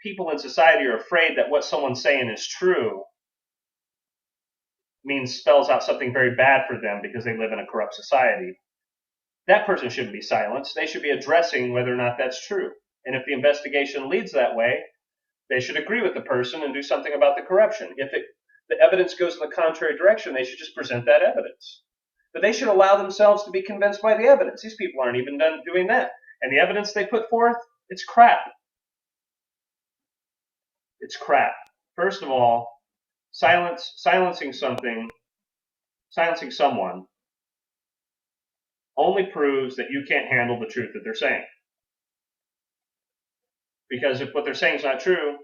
people in society are afraid that what someone's saying is true, spells out something very bad for them because they live in a corrupt society. That person shouldn't be silenced. They should be addressing whether or not that's true. And if the investigation leads that way, they should agree with the person and do something about the corruption. If the evidence goes in the contrary direction, they should just present that evidence. But they should allow themselves to be convinced by the evidence. These people aren't even done doing that. And the evidence they put forth, it's crap. It's crap. First of all, silencing someone only proves that you can't handle the truth that they're saying. Because if what they're saying is not true,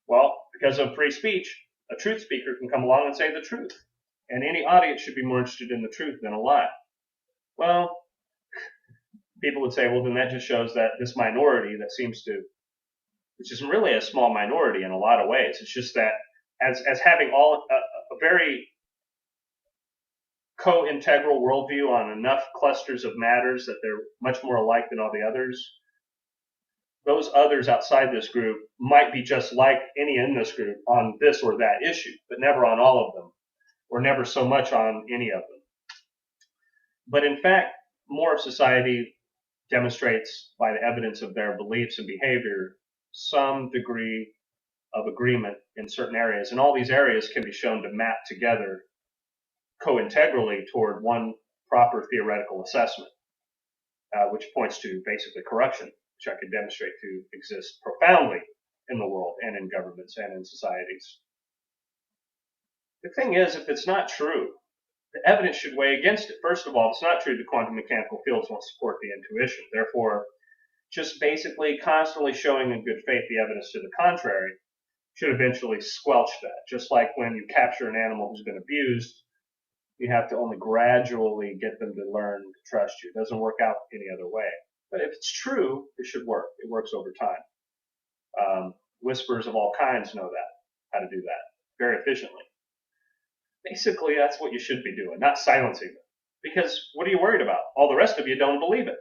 well, because of free speech, a truth speaker can come along and say the truth. And any audience should be more interested in the truth than a lie. Well, people would say, well, then that just shows that this minority that seems to, which is really a small minority in a lot of ways, it's just that as having a very co-integral worldview on enough clusters of matters that they're much more alike than all the others, those others outside this group might be just like any in this group on this or that issue, but never on all of them, or never so much on any of them. But in fact, more of society demonstrates by the evidence of their beliefs and behavior some degree of agreement in certain areas. And all these areas can be shown to map together co-integrally toward one proper theoretical assessment, which points to basically corruption, which I could demonstrate to exist profoundly in the world and in governments and in societies. The thing is, if it's not true, the evidence should weigh against it. First of all, if it's not true, the quantum mechanical fields won't support the intuition. Therefore, just basically constantly showing in good faith the evidence to the contrary should eventually squelch that. Just like when you capture an animal who's been abused, you have to only gradually get them to learn to trust you. It doesn't work out any other way. But if it's true, it should work. It works over time. Whisperers of all kinds know how to do that very efficiently. Basically, that's what you should be doing, not silencing them. Because what are you worried about? All the rest of you don't believe it.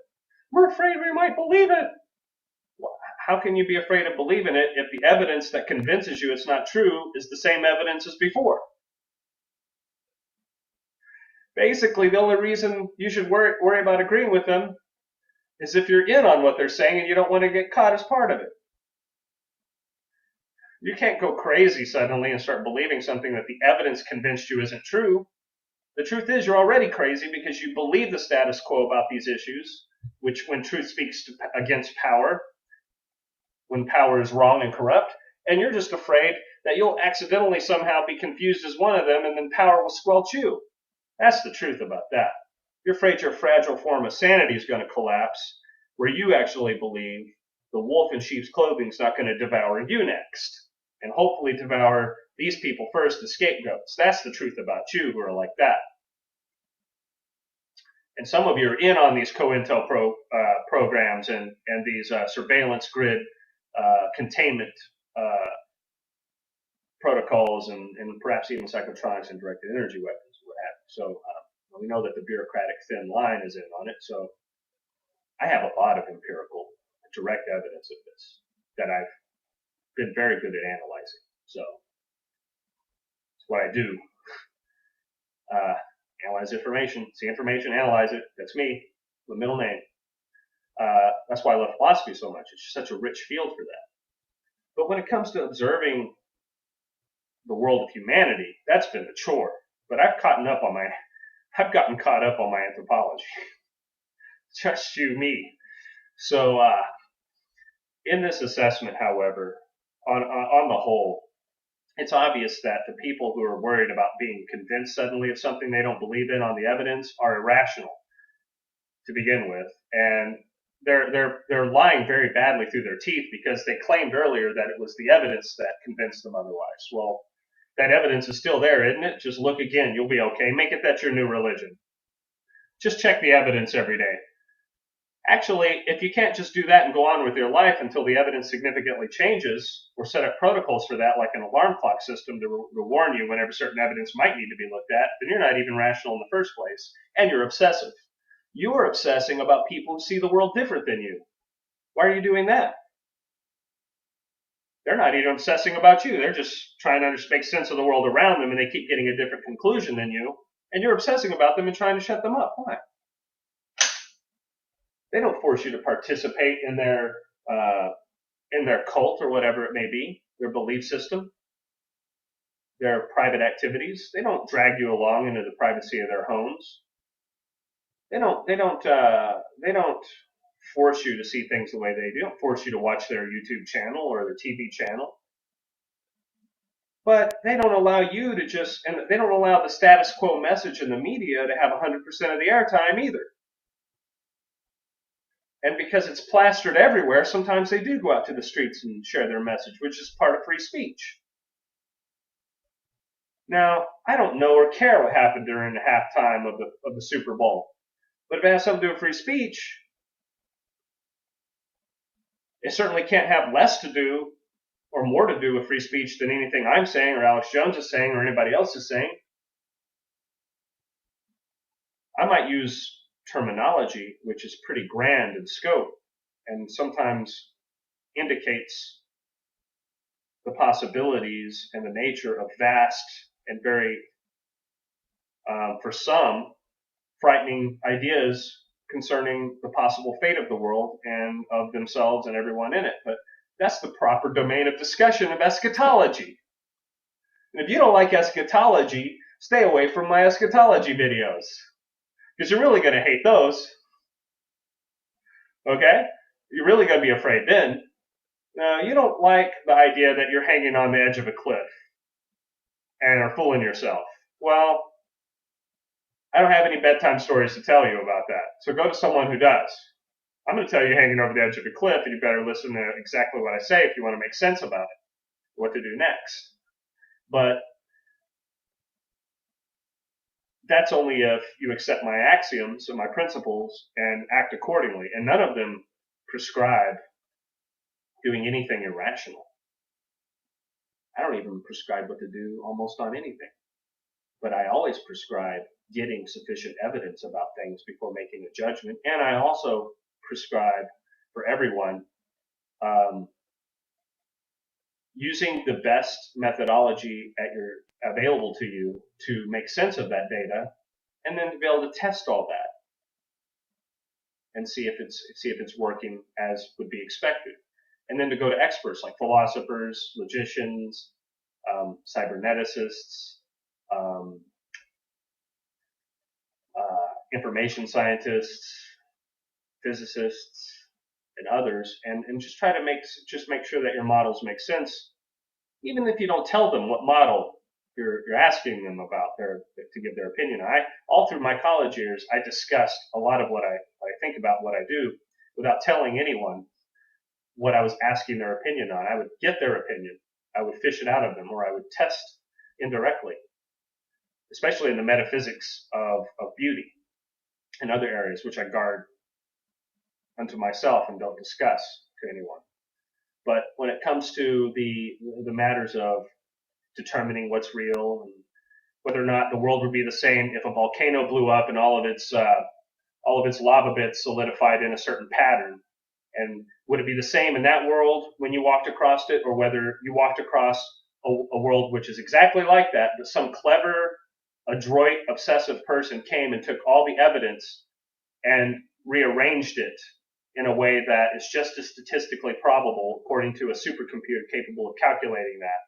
We're afraid we might believe it. Well, how can you be afraid of believing it if the evidence that convinces you it's not true is the same evidence as before? Basically, the only reason you should worry about agreeing with them is if you're in on what they're saying and you don't want to get caught as part of it. You can't go crazy suddenly and start believing something that the evidence convinced you isn't true. The truth is you're already crazy because you believe the status quo about these issues, which when truth speaks against power, when power is wrong and corrupt, and you're just afraid that you'll accidentally somehow be confused as one of them and then power will squelch you. That's the truth about that. You're afraid your fragile form of sanity is going to collapse, where you actually believe the wolf in sheep's clothing is not going to devour you next, and hopefully devour these people first, the scapegoats. That's the truth about you who are like that. And some of you are in on these COINTEL programs and these surveillance grid containment protocols and perhaps even psychotronics and directed energy weapons. What have you. So we know that the bureaucratic thin line is in on it. So I have a lot of empirical direct evidence of this that I've been very good at analyzing. So it's what I do. Analyze information, see information, analyze it. That's me, the middle name. That's why I love philosophy so much. It's just such a rich field for that. But when it comes to observing the world of humanity, that's been the chore. But I've gotten caught up on my anthropology. Just you, me. So in this assessment, however, on the whole, it's obvious that the people who are worried about being convinced suddenly of something they don't believe in on the evidence are irrational to begin with, and they're lying very badly through their teeth because they claimed earlier that it was the evidence that convinced them otherwise. Well, that evidence is still there, isn't it? Just look again, you'll be okay. Make it that your new religion. Just check the evidence every day. Actually, if you can't just do that and go on with your life until the evidence significantly changes, or set up protocols for that, like an alarm clock system to warn you whenever certain evidence might need to be looked at, then you're not even rational in the first place, and you're obsessive. You are obsessing about people who see the world different than you. Why are you doing that? They're not even obsessing about you. They're just trying to make sense of the world around them, and they keep getting a different conclusion than you, and you're obsessing about them and trying to shut them up. Why? They don't force you to participate in their cult or whatever it may be, their belief system, their private activities. They don't drag you along into the privacy of their homes. They don't force you to see things the way they do. They don't force you to watch their YouTube channel or their TV channel. But they don't allow you to and they don't allow the status quo message in the media to have 100% of the airtime either. And because it's plastered everywhere, sometimes they do go out to the streets and share their message, which is part of free speech. Now, I don't know or care what happened during the halftime of the Super Bowl, but if it has something to do with free speech, it certainly can't have less to do or more to do with free speech than anything I'm saying or Alex Jones is saying or anybody else is saying. I might use terminology which is pretty grand in scope and sometimes indicates the possibilities and the nature of vast and very, for some, frightening ideas concerning the possible fate of the world and of themselves and everyone in it. But that's the proper domain of discussion of eschatology. And if you don't like eschatology, stay away from my eschatology videos, because you're really going to hate those. Okay? You're really going to be afraid then. Now, you don't like the idea that you're hanging on the edge of a cliff and are fooling yourself. Well, I don't have any bedtime stories to tell you about that. So go to someone who does. I'm going to tell you hanging over the edge of a cliff, and you better listen to exactly what I say if you want to make sense about it, what to do next. But that's only if you accept my axioms and my principles and act accordingly. And none of them prescribe doing anything irrational. I don't even prescribe what to do almost on anything. But I always prescribe getting sufficient evidence about things before making a judgment. And I also prescribe for everyone using the best methodology available to you to make sense of that data, and then to be able to test all that and see if it's working as would be expected. And then to go to experts like philosophers, logicians, cyberneticists, information scientists, physicists, and others, and just try to make sure that your models make sense, even if you don't tell them what model you're asking them about to give their opinion. All through my college years, I discussed a lot of what I think about what I do without telling anyone what I was asking their opinion on. I would get their opinion, I would fish it out of them, or I would test indirectly, especially in the metaphysics of beauty and other areas, which I guard unto myself and don't discuss to anyone. But when it comes to the matters of determining what's real and whether or not the world would be the same if a volcano blew up and all of its lava bits solidified in a certain pattern, and would it be the same in that world when you walked across it, or whether you walked across a world which is exactly like that, but some clever, adroit, obsessive person came and took all the evidence and rearranged it in a way that is just as statistically probable according to a supercomputer capable of calculating that.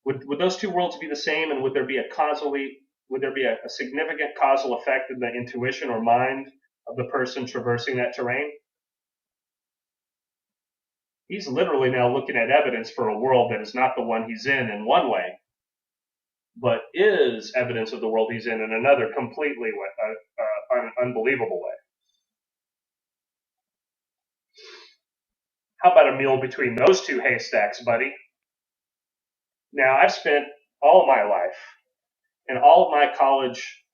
Would those two worlds be the same, and would there be a significant causal effect in the intuition or mind of the person traversing that terrain? He's literally now looking at evidence for a world that is not the one he's in one way, but is evidence of the world he's in another completely unbelievable way. How about a meal between those two haystacks, buddy? Now, I've spent all of my life and all of my college,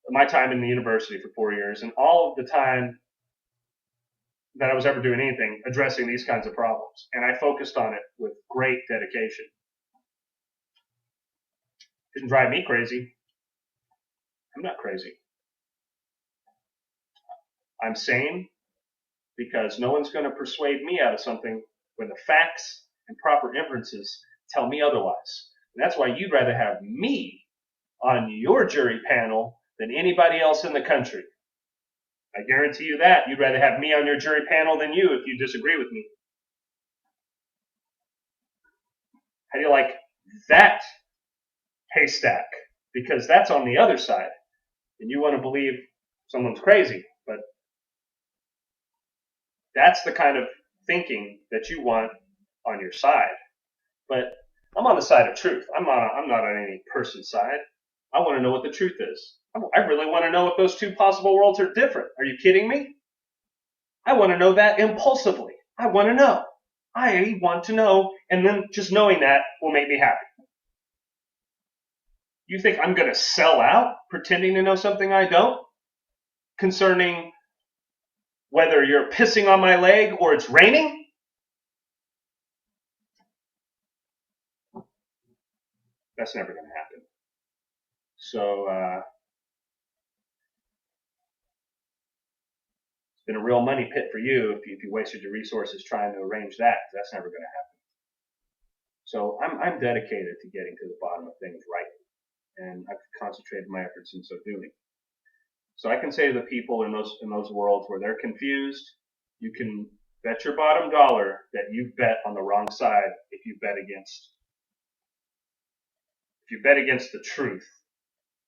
my time in the university for 4 years, and all of the time that I was ever doing anything addressing these kinds of problems. And I focused on it with great dedication. Didn't drive me crazy. I'm not crazy. I'm sane because no one's going to persuade me out of something when the facts and proper inferences tell me otherwise. And that's why you'd rather have me on your jury panel than anybody else in the country. I guarantee you that. You'd rather have me on your jury panel than you if you disagree with me. How do you like that haystack? Because that's on the other side. And you want to believe someone's crazy, but that's the kind of thinking that you want on your side. But I'm on the side of truth. I'm not on any person's side. I want to know what the truth is. I really want to know if those two possible worlds are different. Are you kidding me? I want to know that impulsively. I want to know. I want to know, and then just knowing that will make me happy. You think I'm going to sell out pretending to know something I don't? Concerning whether you're pissing on my leg or it's raining? That's never going to happen. So, it's been a real money pit for you if you wasted your resources trying to arrange that. That's never going to happen. So I'm dedicated to getting to the bottom of things right, and I've concentrated my efforts in so doing. So I can say to the people in those worlds where they're confused, you can bet your bottom dollar that you bet on the wrong side if you bet against the truth.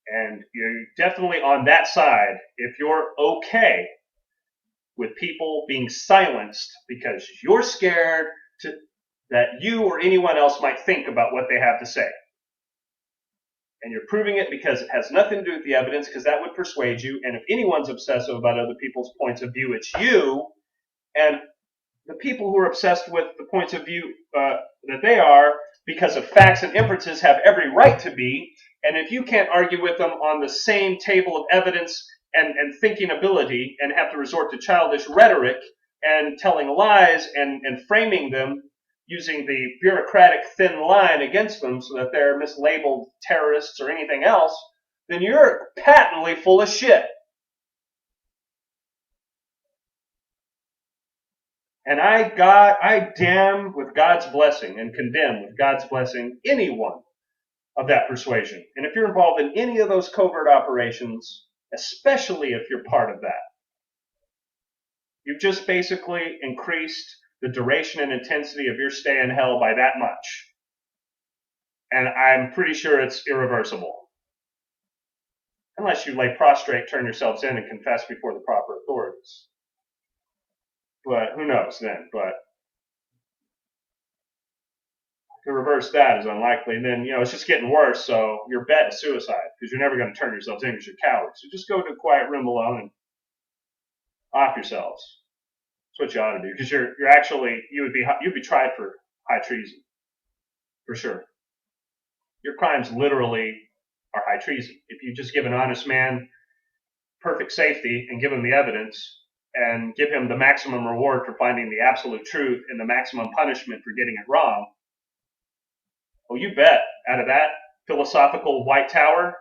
And you're definitely on that side if you're okay with people being silenced because you're scared that you or anyone else might think about what they have to say. And you're proving it because it has nothing to do with the evidence, because that would persuade you. And if anyone's obsessive about other people's points of view, it's you. And the people who are obsessed with the points of view that they are, because of facts and inferences, have every right to be. And if you can't argue with them on the same table of evidence and thinking ability, and have to resort to childish rhetoric and telling lies and framing them using the bureaucratic thin line against them so that they're mislabeled terrorists or anything else, then you're patently full of shit. And I damn with God's blessing and condemn with God's blessing anyone of that persuasion. And if you're involved in any of those covert operations, especially if you're part of that, you've just basically increased the duration and intensity of your stay in hell by that much. And I'm pretty sure it's irreversible. Unless you lay prostrate, turn yourselves in, and confess before the proper authorities. But who knows then? But to reverse that is unlikely. And then, it's just getting worse, so your bet is suicide, because you're never going to turn yourselves in because you're cowards. So just go to a quiet room alone and off yourselves. That's what you ought to do, because you're actually, you'd be tried for high treason, for sure. Your crimes literally are high treason. If you just give an honest man perfect safety and give him the evidence and give him the maximum reward for finding the absolute truth and the maximum punishment for getting it wrong, well, you bet, out of that philosophical white tower,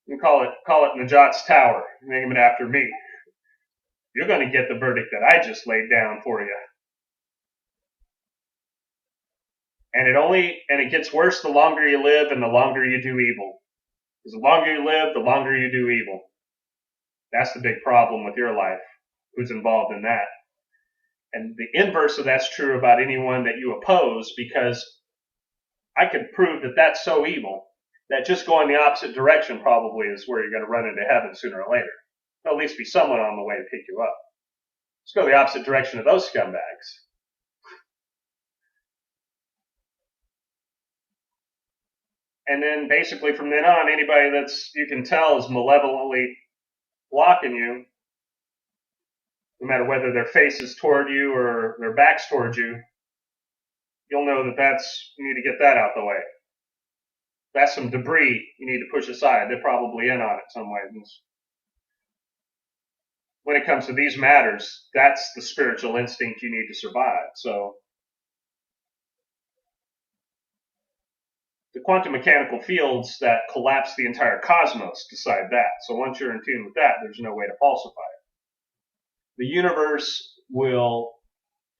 you can call it Najat's Tower, name it after me. You're going to get the verdict that I just laid down for you. And it gets worse the longer you live and the longer you do evil. Because the longer you live, the longer you do evil. That's the big problem with your life, who's involved in that. And the inverse of that's true about anyone that you oppose, because I could prove that that's so evil that just going the opposite direction probably is where you're going to run into heaven sooner or later. There'll at least be someone on the way to pick you up. Let's go the opposite direction of those scumbags. And then basically from then on, anybody that's you can tell is malevolently blocking you, no matter whether their face is toward you or their back's toward you, you'll know that you need to get that out the way. That's some debris you need to push aside. They're probably in on it some way. When it comes to these matters, that's the spiritual instinct you need to survive. So the quantum mechanical fields that collapse the entire cosmos decide that. So once you're in tune with that, there's no way to falsify it. The universe will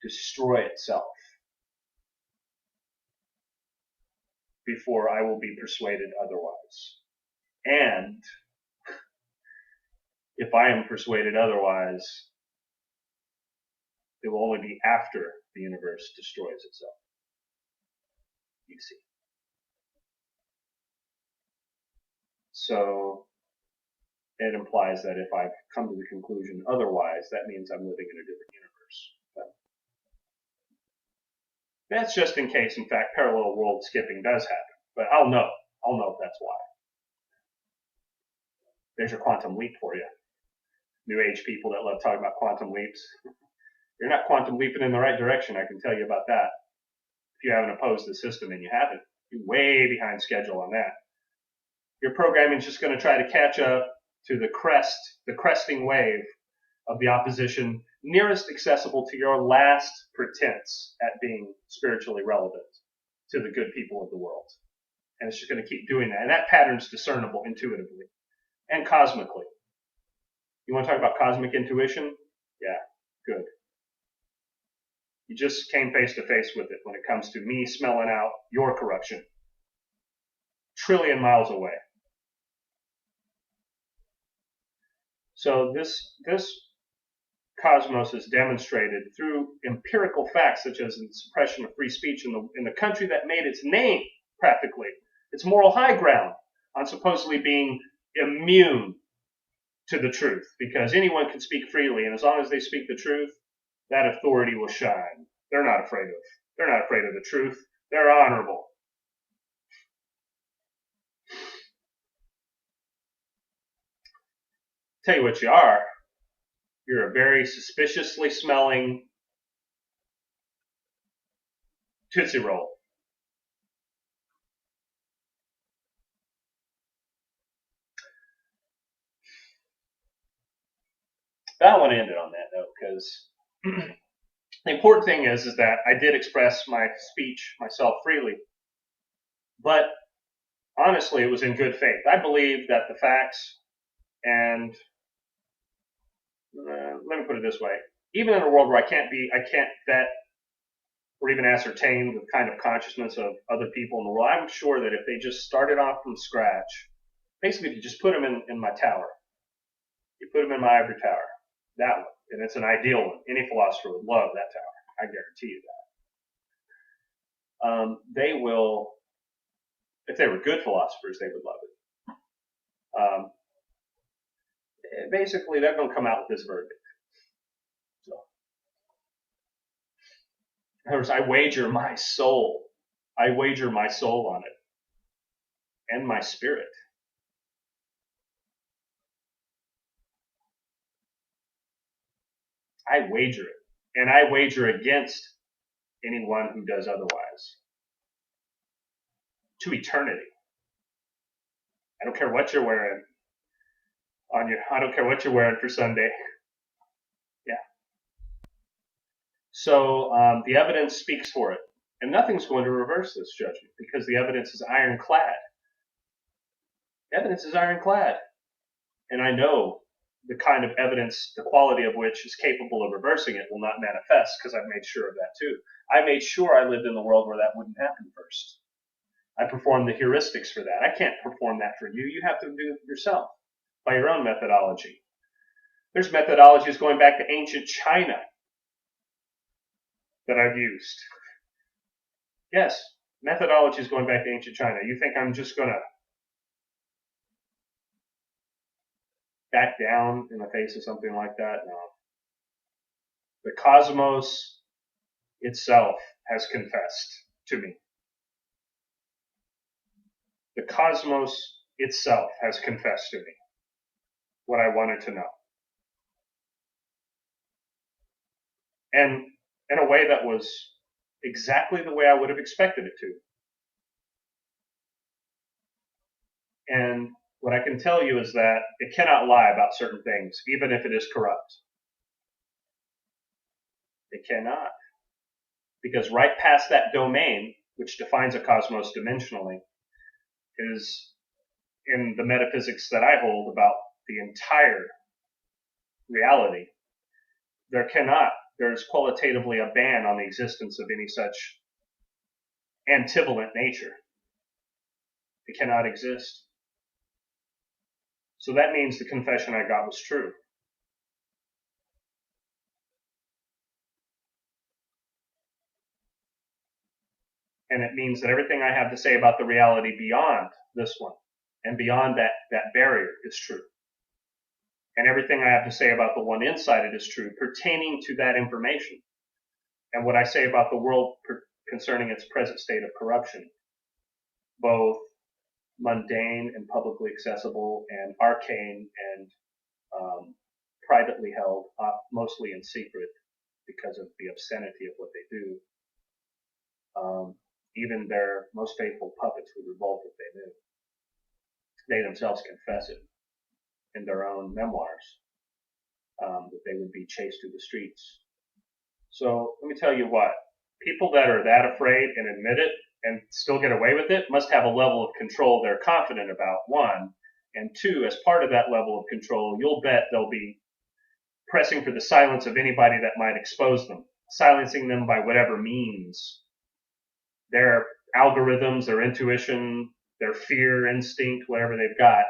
destroy itself before I will be persuaded otherwise. And if I am persuaded otherwise, it will only be after the universe destroys itself. You see. So it implies that if I've come to the conclusion otherwise, that means I'm living in a different universe. But that's just in case, in fact, parallel world skipping does happen. But I'll know if that's why. There's your quantum leap for you. New Age people that love talking about quantum leaps. You're not quantum leaping in the right direction, I can tell you about that. If you haven't opposed the system, and you haven't, you're way behind schedule on that. Your programming is just going to try to catch up to the cresting wave of the opposition nearest accessible to your last pretense at being spiritually relevant to the good people of the world. And it's just going to keep doing that. And that pattern's discernible intuitively and cosmically. You want to talk about cosmic intuition? Yeah, good. You just came face to face with it when it comes to me smelling out your corruption. Trillion miles away. So this cosmos is demonstrated through empirical facts, such as the suppression of free speech in the country that made its name, practically, its moral high ground, on supposedly being immune to the truth, because anyone can speak freely, and as long as they speak the truth, that authority will shine. They're not afraid of the truth. They're honorable. Tell you what you are. You're a very suspiciously smelling Tootsie Roll. But I don't want to end it on that note, because the important thing is that I did express my speech myself freely. But honestly, it was in good faith. I believe that the facts, and let me put it this way, even in a world where I can't vet or even ascertain the kind of consciousness of other people in the world, I'm sure that if they just started off from scratch, basically if you just put them in my tower, you put them in my ivory tower, that one, and it's an ideal one. Any philosopher would love that tower. I guarantee you that. They will If they were good philosophers, they would love it. Basically, they're going to come out with this verdict. So, in other words, I wager my soul on it, and my spirit. I wager it, and I wager against anyone who does otherwise. To eternity. I don't care what you're wearing I don't care what you're wearing for Sunday. Yeah. So the evidence speaks for it. And nothing's going to reverse this judgment because the evidence is ironclad. The evidence is ironclad. And I know the kind of evidence, the quality of which is capable of reversing it will not manifest because I've made sure of that too. I made sure I lived in a world where that wouldn't happen first. I performed the heuristics for that. I can't perform that for you. You have to do it yourself by your own methodology. There's methodologies going back to ancient China that I've used. Yes, methodologies going back to ancient China. You think I'm just going to back down in the face of something like that? No. The cosmos itself has confessed to me. The cosmos itself has confessed to me what I wanted to know. And in a way that was exactly the way I would have expected it to. And what I can tell you is that it cannot lie about certain things, even if it is corrupt. It cannot. Because right past that domain, which defines a cosmos dimensionally, is in the metaphysics that I hold about the entire reality. There's qualitatively a ban on the existence of any such ambivalent nature. It cannot exist. So that means the confession I got was true. And it means that everything I have to say about the reality beyond this one and beyond that barrier is true. And everything I have to say about the one inside it is true, pertaining to that information. And what I say about the world concerning its present state of corruption, both mundane and publicly accessible, and arcane and privately held, mostly in secret because of the obscenity of what they do. Even their most faithful puppets would revolt if they knew. They themselves confess it in their own memoirs, that they would be chased through the streets. So let me tell you what, people that are that afraid and admit it and still get away with it must have a level of control they're confident about, one. And two, as part of that level of control, you'll bet they'll be pressing for the silence of anybody that might expose them, silencing them by whatever means. Their algorithms, their intuition, their fear, instinct, whatever they've got,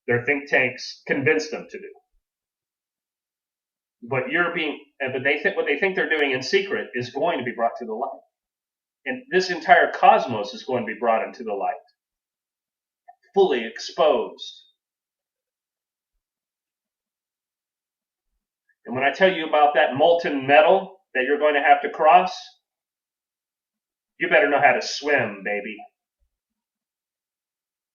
their think tanks convince them to do. But what they think they're doing in secret is going to be brought to the light. And this entire cosmos is going to be brought into the light, fully exposed. And when I tell you about that molten metal that you're going to have to cross, you better know how to swim, baby.